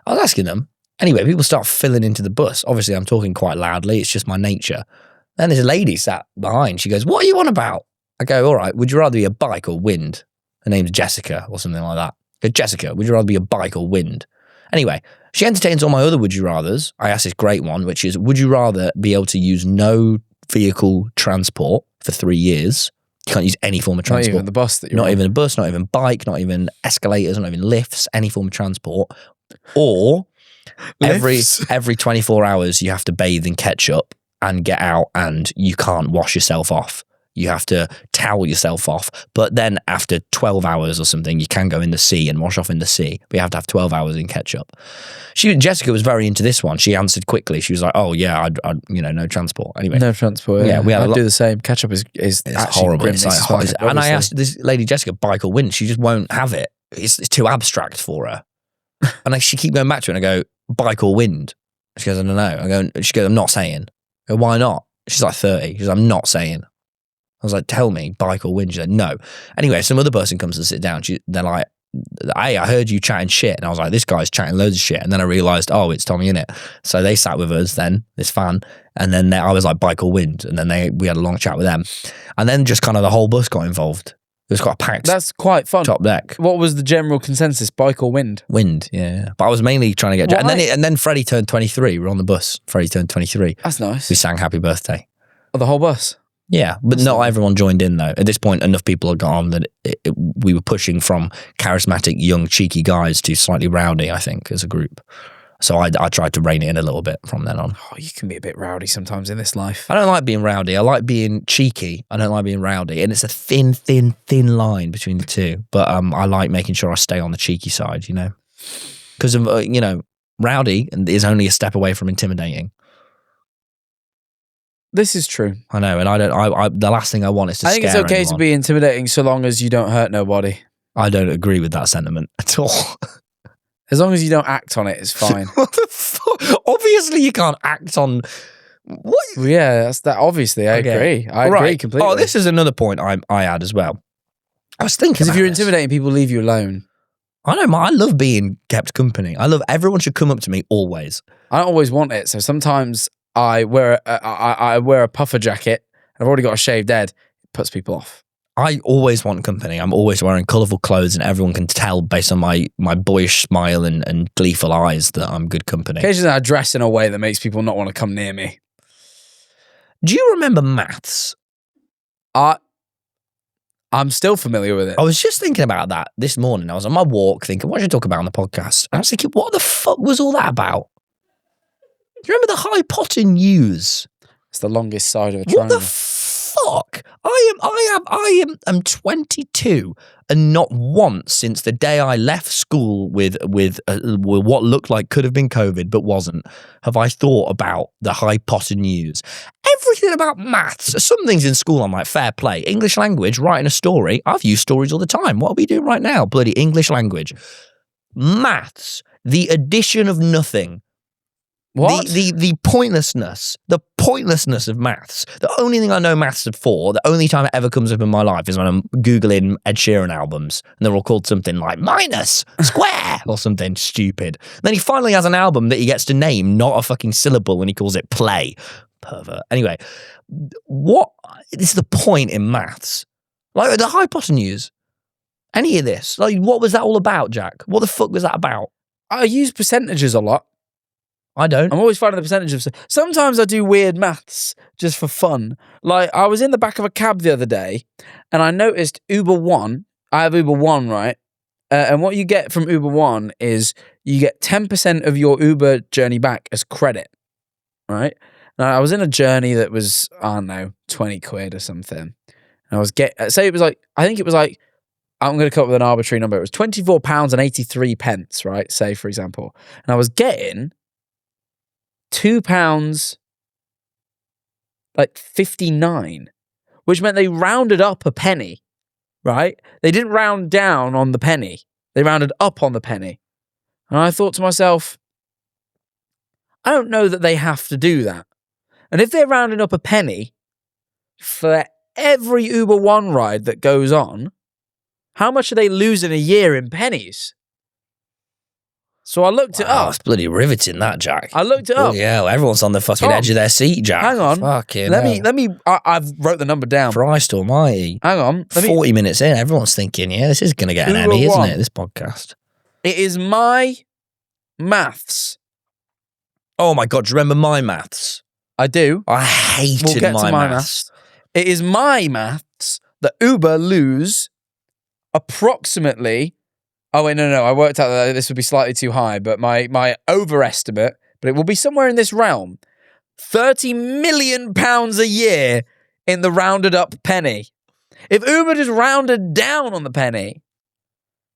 I was asking them, Anyway, people start filling into the bus. Obviously, I'm talking quite loudly. It's just my nature. Then there's a lady sat behind. She goes, "What are you on about?" I go, "All right, would you rather be a bike or wind?" Her name's Jessica or something like that. I go, "Jessica, would you rather be a bike or wind?" Anyway, she entertains all my other would you rathers. I asked this great one, which is, would you rather be able to use no vehicle transport for 3 years? You can't use any form of transport. Not even the bus that you're Not on. even a bus, not even bike, not even escalators, not even lifts, any form of transport. Or Lifts? every 24 hours you have to bathe in ketchup and get out and you can't wash yourself off. You have to towel yourself off. But then after 12 hours or something, you can go in the sea and wash off in the sea. But you have to have 12 hours in ketchup. Jessica was very into this one. She answered quickly. She was like, "Oh yeah, I'd no transport." Anyway. No transport. Yeah, we had I'd do the same. Ketchup is It's actually horrible. grim. It's like It's hot. fine, And I obviously. asked this lady Jessica, bike or wind. She just won't have it. It's too abstract for her. And she keep going back to it. And I go, "Bike or wind?" She goes, "I don't know." She goes, "I'm not saying." I go, "Why not?" She's like 30. She goes, "I'm not saying." I was like, "Tell me, bike or wind?" She said, "No." Anyway, some other person comes to sit down. They're like, "Hey, I heard you chatting shit." And I was like, "This guy's chatting loads of shit." And then I realised, oh, it's TommyInnit. So they sat with us then, this fan. And then I was like, "Bike or wind?" And then we had a long chat with them. And then just kind of the whole bus got involved. It was quite a packed That's quite fun. top deck. What was the general consensus? Bike or wind? Wind, yeah. But I was mainly trying to get... Why? And then Freddie turned 23. We're on the bus. Freddie turned 23. That's nice. We sang Happy Birthday. Oh, the whole bus. Yeah, but not everyone joined in though. At this point, enough people had got on that we were pushing from charismatic, young, cheeky guys to slightly rowdy, I think, as a group. So I tried to rein it in a little bit from then on. Oh, you can be a bit rowdy sometimes in this life. I don't like being rowdy. I like being cheeky. I don't like being rowdy. And it's a thin, thin, thin line between the two. But I like making sure I stay on the cheeky side, you know. Because, rowdy is only a step away from intimidating. This is true. I know, and the last thing I want is to I think it's scare okay to anyone. be intimidating so long as you don't hurt nobody. I don't agree with that sentiment at all. As long as you don't act on it, it's fine. What the fuck? Obviously, you can't act on what. Well, yeah, that's that. Obviously, I agree. I agree completely. Oh, this is another point I had as well. I was thinking Because if about you're this. intimidating people, leave you alone. I know, I love being kept company. I love everyone should come up to me always. I don't always want it, so sometimes I wear a puffer jacket. I've already got a shaved head. It puts people off. I always want company. I'm always wearing colourful clothes, and everyone can tell based on my boyish smile and gleeful eyes that I'm good company. Occasionally, I dress in a way that makes people not want to come near me. Do you remember maths? I'm still familiar with it. I was just thinking about that this morning. I was on my walk thinking, what should I talk about on the podcast? And I was thinking, what the fuck was all that about? Do you remember the hypotenuse? It's the longest side of a What triangle. the fuck? I am 22, and not once since the day I left school with what looked like could have been COVID but wasn't, have I thought about the hypotenuse. Everything about maths. Some things in school I'm like, fair play. English language, writing a story. I've used stories all the time. What are we doing right now? Bloody English language. Maths, the addition of nothing. What? The pointlessness of maths. The only thing I know maths for, the only time it ever comes up in my life is when I'm Googling Ed Sheeran albums and they're all called something like minus, square, or something stupid. Then he finally has an album that he gets to name, not a fucking syllable, and he calls it Play. Pervert. Anyway, what is the point in maths? Like the hypotenuse? Any of this? Like, what was that all about, Jack? What the fuck was that about? I use percentages a lot. I don't. I'm always finding the percentage of... Sometimes I do weird maths just for fun. Like, I was in the back of a cab the other day, and I noticed Uber One. I have Uber One, right? And what you get from Uber One is you get 10% of your Uber journey back as credit, right? Now, I was in a journey that was, I don't know, 20 quid or something. And I was say it was like, I think it was like, I'm going to come up with an arbitrary number. It was £24.83, right? Say, for example. And I was getting £2 like 59, which meant they rounded up a penny, right? They didn't round down on the penny. They rounded up on the penny. And I thought to myself, I don't know that they have to do that. And if they're rounding up a penny for every Uber One ride that goes on, how much are they losing a year in pennies? So I looked it Oh, up. it's bloody riveting, that, Jack. I looked it up. Yeah, everyone's on the fucking edge of their seat, Jack. Hang on. Fucking Let hell. me. I've wrote the number down. Christ almighty. Hang on. 40 minutes in, everyone's thinking, yeah, this is going to get an Who Emmy, isn't won? it, this podcast? It is my maths. Oh my God, do you remember my maths? I do. I hated We'll get my to my maths. It is my maths that Uber lose approximately. Oh wait, no. I worked out that this would be slightly too high, but my overestimate, but it will be somewhere in this realm. £30 million a year in the rounded up penny. If Uber just rounded down on the penny,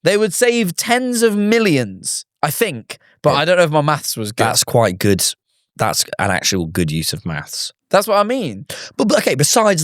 they would save tens of millions, I think. But I don't know if my maths was good. That's quite good. That's an actual good use of maths. That's what I mean. But okay, besides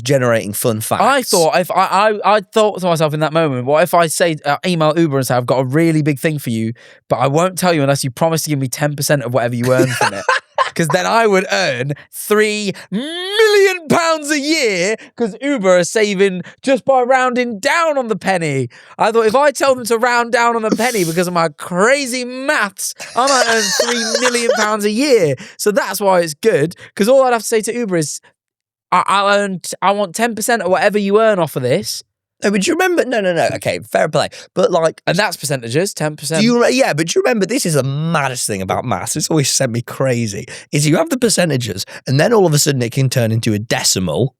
generating fun facts. I thought if I thought to myself in that moment, what if I say email Uber and say I've got a really big thing for you, but I won't tell you unless you promise to give me 10% of whatever you earn from it. Because then I would earn £3 million a year because Uber are saving just by rounding down on the penny. I thought if I tell them to round down on the penny because of my crazy maths, I might earn £3 million a year. So that's why it's good. Because all I'd have to say to Uber is, I want 10% of whatever you earn off of this. No, but do you remember? No. Okay, fair play. But like, And that's percentages, 10%. yeah, but do you remember? This is the maddest thing about maths. It's always sent me crazy. Is you have the percentages, and then all of a sudden it can turn into a decimal.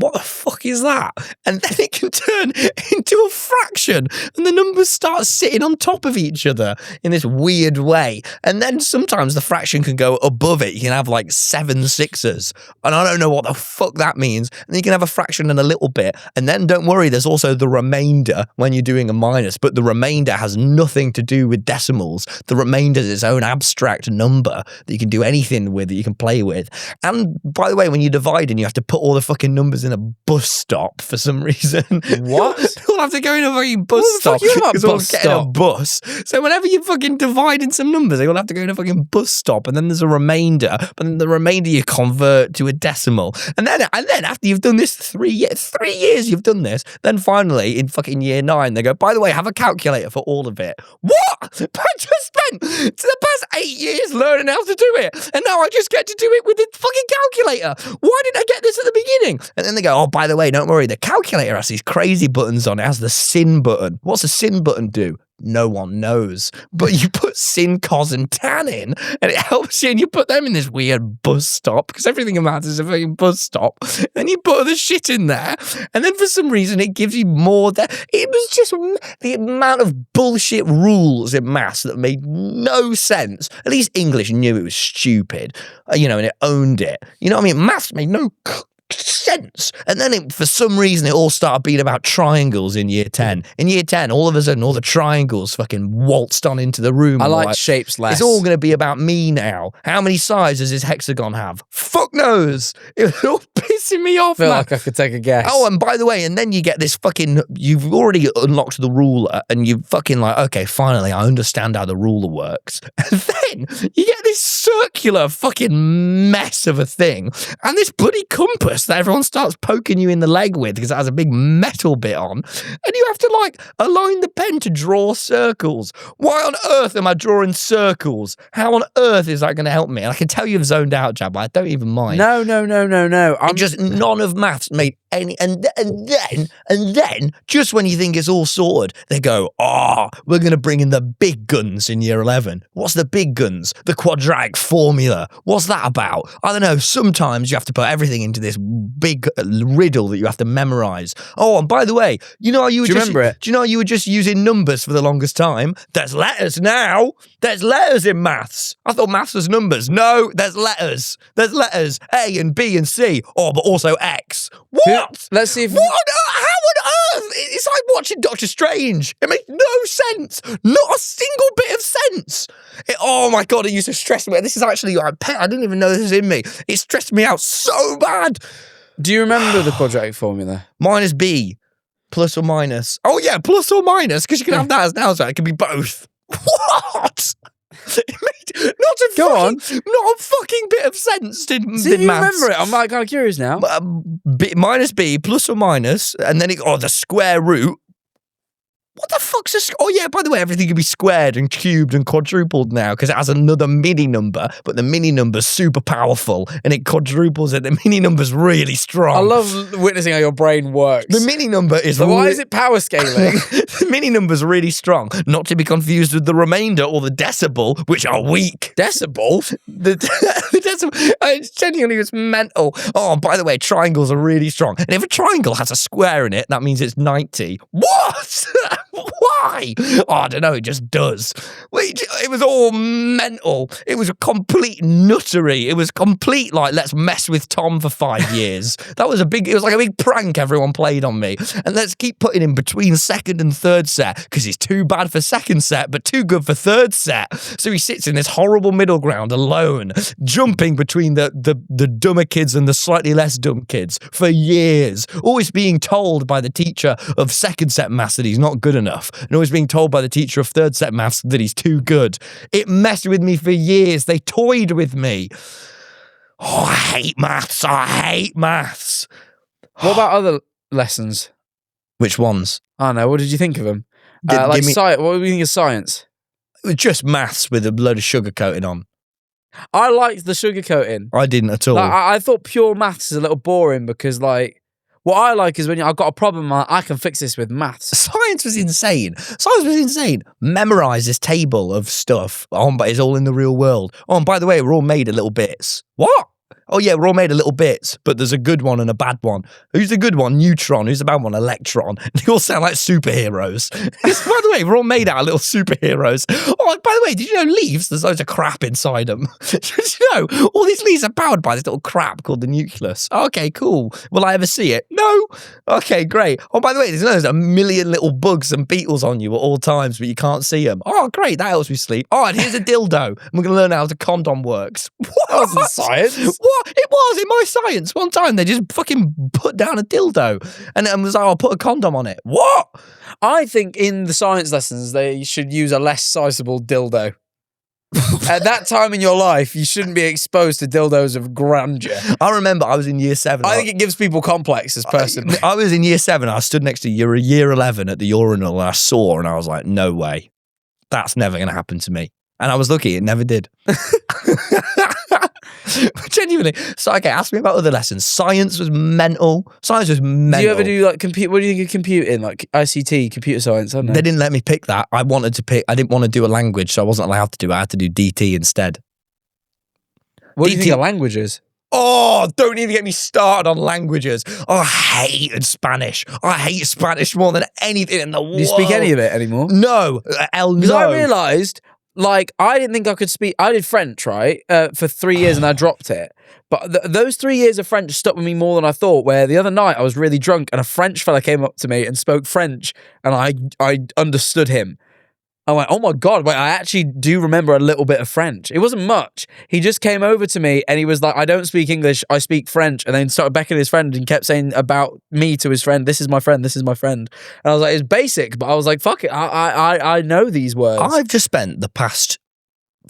What the fuck is that? And then it can turn into a fraction, and the numbers start sitting on top of each other in this weird way. And then sometimes the fraction can go above it. You can have like 7 sixes, and I don't know what the fuck that means. And then you can have a fraction and a little bit, and then don't worry, there's also the remainder when you're doing a minus, but the remainder has nothing to do with decimals. The remainder is its own abstract number that you can do anything with, that you can play with. And by the way, when you're dividing, you have to put all the fucking numbers in a bus stop for some reason. What? You'll have to go in a fucking bus stop. you about because we'll bus get in a stop? bus. So whenever you're fucking dividing some numbers, you'll have to go in a fucking bus stop, and then there's a remainder, but then the remainder you convert to a decimal. And then after you've done this 3 years you've done this, then finally in fucking year 9 they go, by the way, have a calculator for all of it. What? I just spent the past 8 years learning how to do it, and now I just get to do it with the fucking calculator. Why didn't I get this at the beginning? And then they go, oh, by the way, don't worry, the calculator has these crazy buttons on it. It has the sin button. What's the sin button do? No one knows. But you put sin, cos, and tan in, and it helps you, and you put them in this weird bus stop, because everything in maths is a fucking bus stop. And you put the shit in there, and then for some reason it gives you more. It was just the amount of bullshit rules in maths that made no sense. At least English knew it was stupid, and it owned it. You know what I mean? Maths made no sense. And then for some reason it all started being about triangles in year 10. In year 10, all of a sudden all the triangles fucking waltzed on into the room. I like shapes less. It's all going to be about me now. How many sides does this hexagon have? Fuck knows. It was all pissing me off, I feel man. like I could take a guess. Oh, and by the way, and then you get this fucking, you've already unlocked the ruler, and you fucking like, okay, finally I understand how the ruler works. And then you get this circular fucking mess of a thing, and this bloody compass that everyone starts poking you in the leg with because it has a big metal bit on, and you have to like align the pen to draw circles. Why on earth am I drawing circles? How on earth is that going to help me? And I can tell you've zoned out, Jab, but I don't even mind. No. I'm just, none of maths made any, and then just when you think it's all sorted, they go, we're going to bring in the big guns in year 11. What's the big guns? The quadratic formula. What's that about? I don't know. Sometimes you have to put everything into this big riddle that you have to memorize. Oh, and by the way, you know how you were remember it? Do you know how you were just using numbers for the longest time? There's letters now. There's letters in maths. I thought maths was numbers. No, there's letters. There's letters. A and B and C. Oh, but also X. What? Let's see if... What? How on earth? It's like watching Doctor Strange. It makes no sense. Not a single bit of sense. Oh my God, it used to stress me. This is actually, I didn't even know this was in me. It stressed me out so bad. Do you remember the quadratic formula? Minus B, plus or minus. Oh yeah, plus or minus, because you can have that as an answer. It can be both. What? It made not a fucking bit of sense. Did See if you maths. remember it. I'm like kind of curious now. Minus B, plus or minus, and then the square root. What the fuck's a... Oh, yeah, by the way, everything can be squared and cubed and quadrupled now because it has another mini number, but the mini number's super powerful and it quadruples it. The mini number's really strong. I love witnessing how your brain works. The mini number is... So why is it power scaling? The mini number's really strong, not to be confused with the remainder or the decibel, which are weak. Decibel? The decibel... It's genuinely it's mental. Oh, by the way, triangles are really strong. And if a triangle has a square in it, that means it's 90. What? Why? Oh, I don't know. It just does. It was all mental. It was a complete nuttery. It was complete, like, let's mess with Tom for 5 years. It was like a big prank everyone played on me. And let's keep putting him between second and third set because he's too bad for second set, but too good for third set. So he sits in this horrible middle ground alone, jumping between the dumber kids and the slightly less dumb kids for years, always being told by the teacher of second set maths that he's not good enough, and always being told by the teacher of third set maths that he's too good. It messed with me for years. They toyed with me. Oh, I hate maths. I hate maths. What about other lessons? Which ones? I don't know. What did you think of them? What do you think of science? It was just maths with a load of sugar coating on. I liked the sugar coating. I didn't at all. Like, I thought pure maths is a little boring because, like, what I like is when I've got a problem, I can fix this with maths. Science was insane. Memorize this table of stuff. Oh, but it's all in the real world. Oh, and by the way, we're all made of little bits. What? Oh, yeah, we're all made of little bits, but there's a good one and a bad one. Who's the good one? Neutron. Who's the bad one? Electron. They all sound like superheroes. By the way, we're all made out of little superheroes. Oh, by the way, did you know leaves? There's loads of crap inside them. Did you know all these leaves are powered by this little crap called the nucleus? Okay, cool. Will I ever see it? No. Okay, great. Oh, by the way, there's a million little bugs and beetles on you at all times, but you can't see them. Oh, great. That helps me sleep. Oh, and here's a dildo. And we're going to learn how the condom works. What? That wasn't science. What? It was in my science. One time they just fucking put down a dildo and was like, I'll put a condom on it. What? I think in the science lessons, they should use a less sizable dildo. At that time in your life, you shouldn't be exposed to dildos of grandeur. I remember I was in year 7. I think it gives people complexes, personally. I was in year 7. I stood next to year 11 at the urinal and I saw and I was like, no way. That's never going to happen to me. And I was lucky, it never did. Genuinely. So, okay, ask me about other lessons. Science was mental. Do you ever do, like, what do you think of computing? Like, ICT, computer science, I don't know. They didn't let me pick that. I didn't want to do a language, so I wasn't allowed to do it. I had to do DT instead. What do you think of languages? Oh, don't even get me started on languages. Oh, I hated Spanish. I hate Spanish more than anything in the world. Do you speak any of it anymore? No. No. Because I realised, like, I didn't think I could speak. I did French, right, for 3 years and I dropped it. But those 3 years of French stuck with me more than I thought, where the other night I was really drunk and a French fella came up to me and spoke French and I understood him. I went, oh my God, wait, I actually do remember a little bit of French. It wasn't much. He just came over to me and he was like, I don't speak English, I speak French. And then started beckoning his friend and kept saying about me to his friend, this is my friend, this is my friend. And I was like, it's basic, but I was like, fuck it, I know these words. I've just spent the past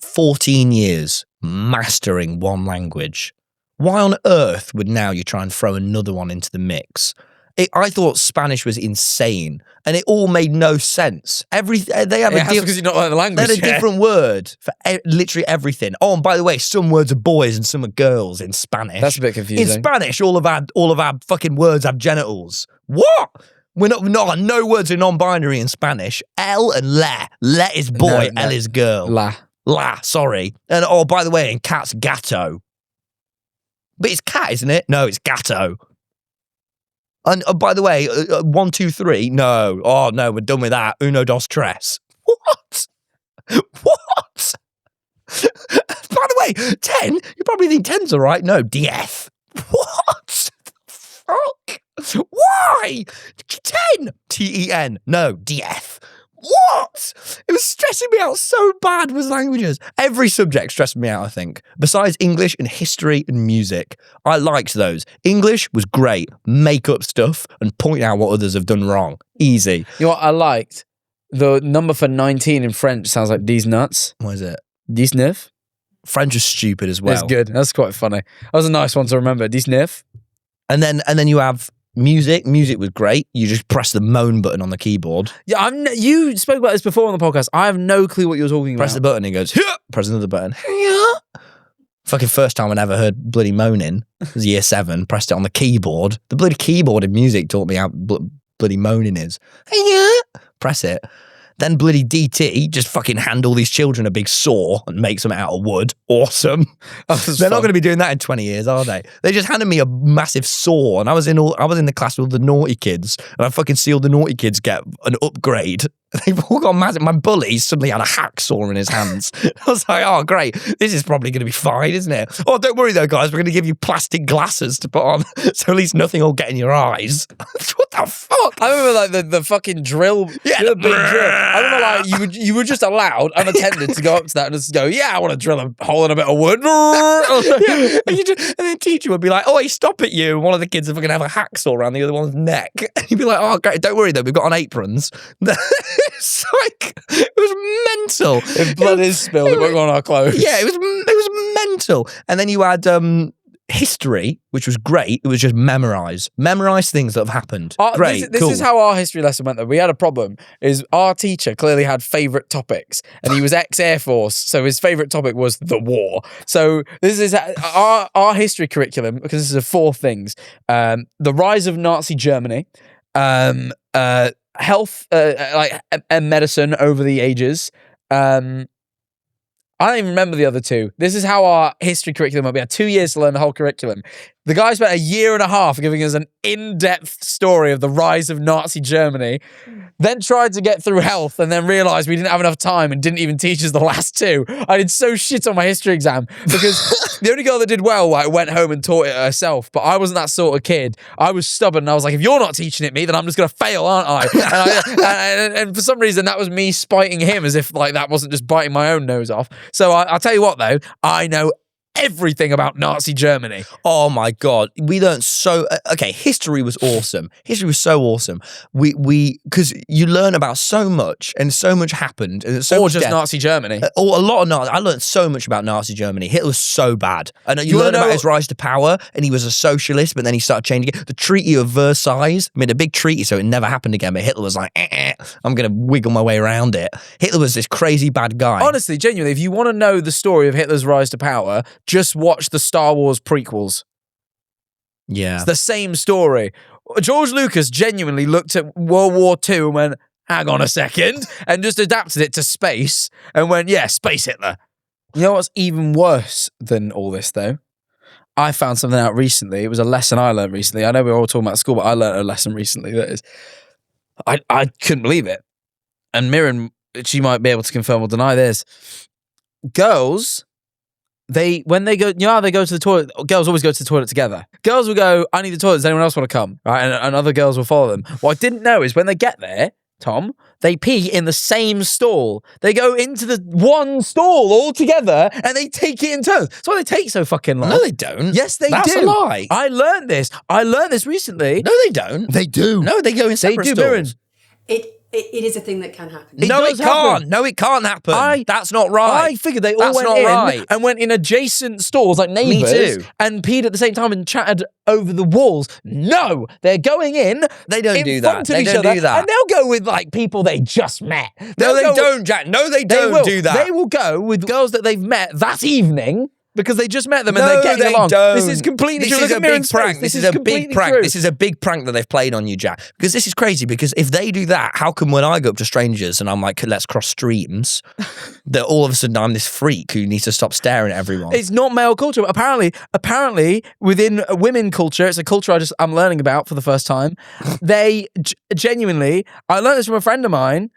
14 years mastering one language. Why on earth would now you try and throw another one into the mix? I thought Spanish was insane, and it all made no sense. They have because you don't like the language. They had a different word for literally everything. Oh, and by the way, some words are boys and some are girls in Spanish. That's a bit confusing. In Spanish, all of our fucking words have genitals. What? We're not no words are non-binary in Spanish. El and le. Le is boy, No. El is girl. La, sorry. And oh, by the way, in cat's gatto. But it's cat, isn't it? No, it's gatto. And by the way, 1, 2, 3. No. Oh, no, we're done with that. Uno, dos, tres. What? What? By the way, 10? You probably think 10's all right. No, 10. What? Fuck. Why? 10. T-E-N. No, 10. What? It was stressing me out so bad with languages. Every subject stressed me out, I think. Besides English and history and music. I liked those. English was great. Make up stuff and point out what others have done wrong. Easy. You know what I liked? The number for 19 in French sounds like 19. What is it? 19. French was stupid as well. That's good. That's quite funny. That was a nice one to remember. 19. And then you have Music was great. You just press the moan button on the keyboard. Yeah, you spoke about this before on the podcast. I have no clue what you're talking about. Press the button, it goes, "Hyah!" Press another button. "Hyah!" Fucking first time I ever heard bloody moaning was year 7. Pressed it on the keyboard. The bloody keyboard in music taught me how bloody moaning is. "Hyah!" Press it. Then bloody DT just fucking hand all these children a big saw and make something out of wood. Awesome. They're not going to be doing that in 20 years, are they? They just handed me a massive saw, and I was in the class with all the naughty kids, and I fucking see all the naughty kids get an upgrade. They've all got massive. My bully suddenly had a hacksaw in his hands. I was like, oh, great. This is probably going to be fine, isn't it? Oh, don't worry though, guys. We're going to give you plastic glasses to put on so at least nothing will get in your eyes. What the fuck? I remember like the fucking drill. Yeah, the big drill. I remember like you were just allowed, unattended, to go up to that and just go, yeah, I want to drill a hole in a bit of wood. Yeah. And the teacher would be like, oh, hey, stop at you. And one of the kids would fucking have a hacksaw around the other one's neck. And you'd be like, oh, great. Don't worry though. We've got on aprons. It's like, it was mental. If blood is spilled, it won't go on our clothes. Yeah, it was mental. And then you had history, which was great. It was just memorize things that have happened. Great, This cool. is how our history lesson went though. We had a problem, is our teacher clearly had favourite topics, and he was ex-Air Force, so his favourite topic was the war. So this is our history curriculum, because this is 4 things. The rise of Nazi Germany, health, and medicine over the ages. I don't even remember the other 2. This is how our history curriculum went. We had 2 years to learn the whole curriculum. The guy spent a year and a half giving us an in-depth story of the rise of Nazi Germany, then tried to get through health, and then realised we didn't have enough time and didn't even teach us the last 2. I did so shit on my history exam because the only girl that did well went home and taught it herself, but I wasn't that sort of kid. I was stubborn, and I was like, if you're not teaching it me, then I'm just going to fail, aren't I? And for some reason, that was me spiting him, as if like that wasn't just biting my own nose off. So I'll tell you what, though, I know everything about Nazi Germany. Oh my God. We learned so, okay, history was awesome. History was so awesome. Because you learn about so much, and so much happened. And so or much just death. Nazi Germany. Or a lot of Nazi. I learned so much about Nazi Germany. Hitler was so bad. And you learn about his rise to power, and he was a socialist, but then he started changing it. The Treaty of Versailles, I mean, a big treaty, so it never happened again, but Hitler was like, I'm going to wiggle my way around it. Hitler was this crazy bad guy. Honestly, genuinely, if you want to know the story of Hitler's rise to power, just watch the Star Wars prequels. Yeah. It's the same story. George Lucas genuinely looked at World War II and went, hang on a second, and just adapted it to space and went, yeah, Space Hitler. You know what's even worse than all this, though? I found something out recently. It was a lesson I learned recently. I know we were all talking about school, but I learned a lesson recently that is, I couldn't believe it. And Mirren, she might be able to confirm or deny this. Girls, when they go, you know how they go to the toilet, girls always go to the toilet together. Girls will go, I need the toilet, does anyone else want to come? Right? And other girls will follow them. What I didn't know is when they get there, Tom, they pee in the same stall. They go into the one stall all together and they take it in turns. That's why they take so fucking long. No, they don't. Yes, they That's do. a lie. I learned this. recently. No, they don't. They do. No, they go in separate do, stalls. It is a thing that can happen. No, it does happen. can't. No, it can't happen. That's not right. I figured they all That's went not in right. and went in adjacent stalls like neighbours too. and peed at the same time and chatted over the walls. No, they're going in. They don't in do that. front of They each don't other, do that. and they'll go with like people they just met. No, They'll they go don't, Jack. No, they They don't will. do that. They will go with girls that they've met that evening because they just met them and No, they're getting they along. don't. This is completely This true. is Look a at big Mirren's prank. face. This is a big completely prank. true. This is a big prank that they've played on you, Jack. Because this is crazy. Because if they do that, how come when I go up to strangers and I'm like, let's cross streams, that all of a sudden I'm this freak who needs to stop staring at everyone? It's not male culture. But apparently, within women culture, it's a culture I'm learning about for the first time. They genuinely, I learned this from a friend of mine.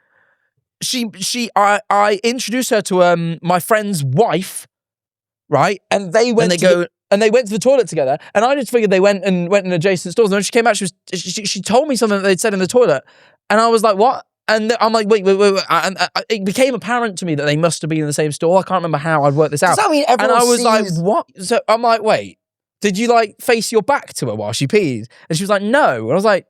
I introduced her to my friend's wife, right? And they went. And they went to the toilet together. And I just figured they went in adjacent stalls. And when she came out, she told me something that they'd said in the toilet, and I was like, what? And I'm like, wait. And it became apparent to me that they must have been in the same stall. I can't remember how I'd worked this out. Does that mean everyone And I was sees... like, what? So I'm like, wait, did you like face your back to her while she peed? And she was like, no. And I was like,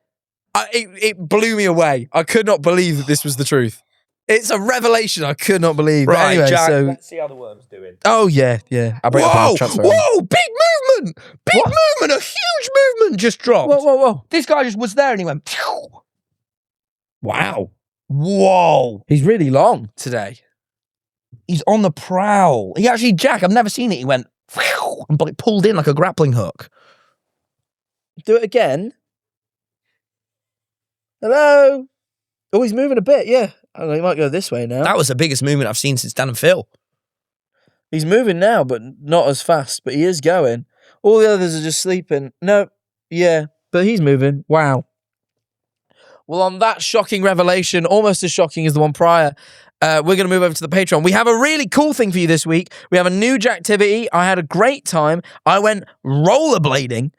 it blew me away. I could not believe that this was the truth. It's a revelation I could not believe. Right, but anyway, Jack, so let's see how the worm's doing. oh yeah. I bring up our transfer. Whoa, big movement. Big movement. A huge movement just dropped. Whoa. This guy just was there and he went, phew. Wow. Whoa. He's really long today. He's on the prowl. He actually, Jack, I've never seen it. He went, phew, and pulled in like a grappling hook. Do it again. Hello. Oh, he's moving a bit, yeah. I don't know, he might go this way now. That was the biggest movement I've seen since Dan and Phil. He's moving now, but not as fast, but he is going. All the others are just sleeping. No, yeah, but he's moving. Wow. Well, on that shocking revelation, almost as shocking as the one prior, we're going to move over to the Patreon. We have a really cool thing for you this week. We have a new Jacktivity. I had a great time. I went rollerblading.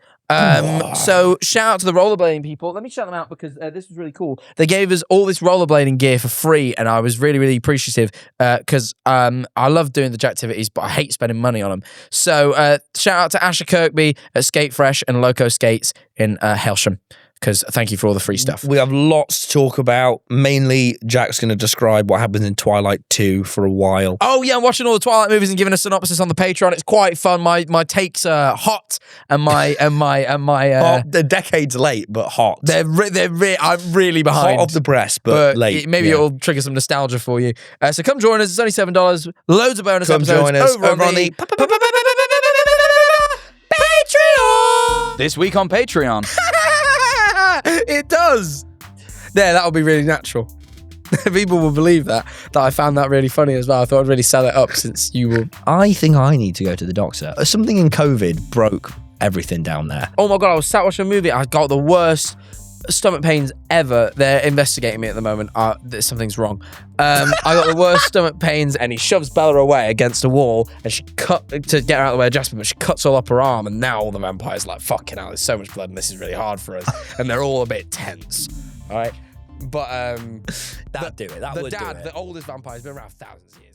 So shout out to the rollerblading people. Let me shout them out because this was really cool. They gave us all this rollerblading gear for free, and I was really, really appreciative because I love doing the Jacktivities, but I hate spending money on them. So shout out to Asher Kirkby at Skate Fresh and Loco Skates in Hailsham. Because thank you for all the free stuff. We have lots to talk about. Mainly, Jack's going to describe what happens in Twilight 2 for a while. Oh, yeah, I'm watching all the Twilight movies and giving a synopsis on the Patreon. It's quite fun. My takes are hot, and my hot, they're decades late, but hot. I'm really behind. Hot off the press, but late. Maybe it'll trigger some nostalgia for you. So come join us. It's only $7. Loads of bonus episodes. Come join us over on the Patreon. This week on Patreon. It does. There, that'll be really natural. People will believe that I found that really funny as well. I thought I'd really sell it up since you will. I think I need to go to the doctor. Something in COVID broke everything down there. Oh my God, I was sat watching a movie. I got the worst stomach pains ever. They're investigating me at the moment. Something's wrong. I got the worst stomach pains, and he shoves Bella away against a wall, and she cut to get her out of the way of Jasper, but she cuts all up her arm, and now all the vampires are like, fucking hell, there's so much blood, and this is really hard for us. And they're all a bit tense. All right. But that'd do it. That would do it. The oldest vampire, has been around thousands of years.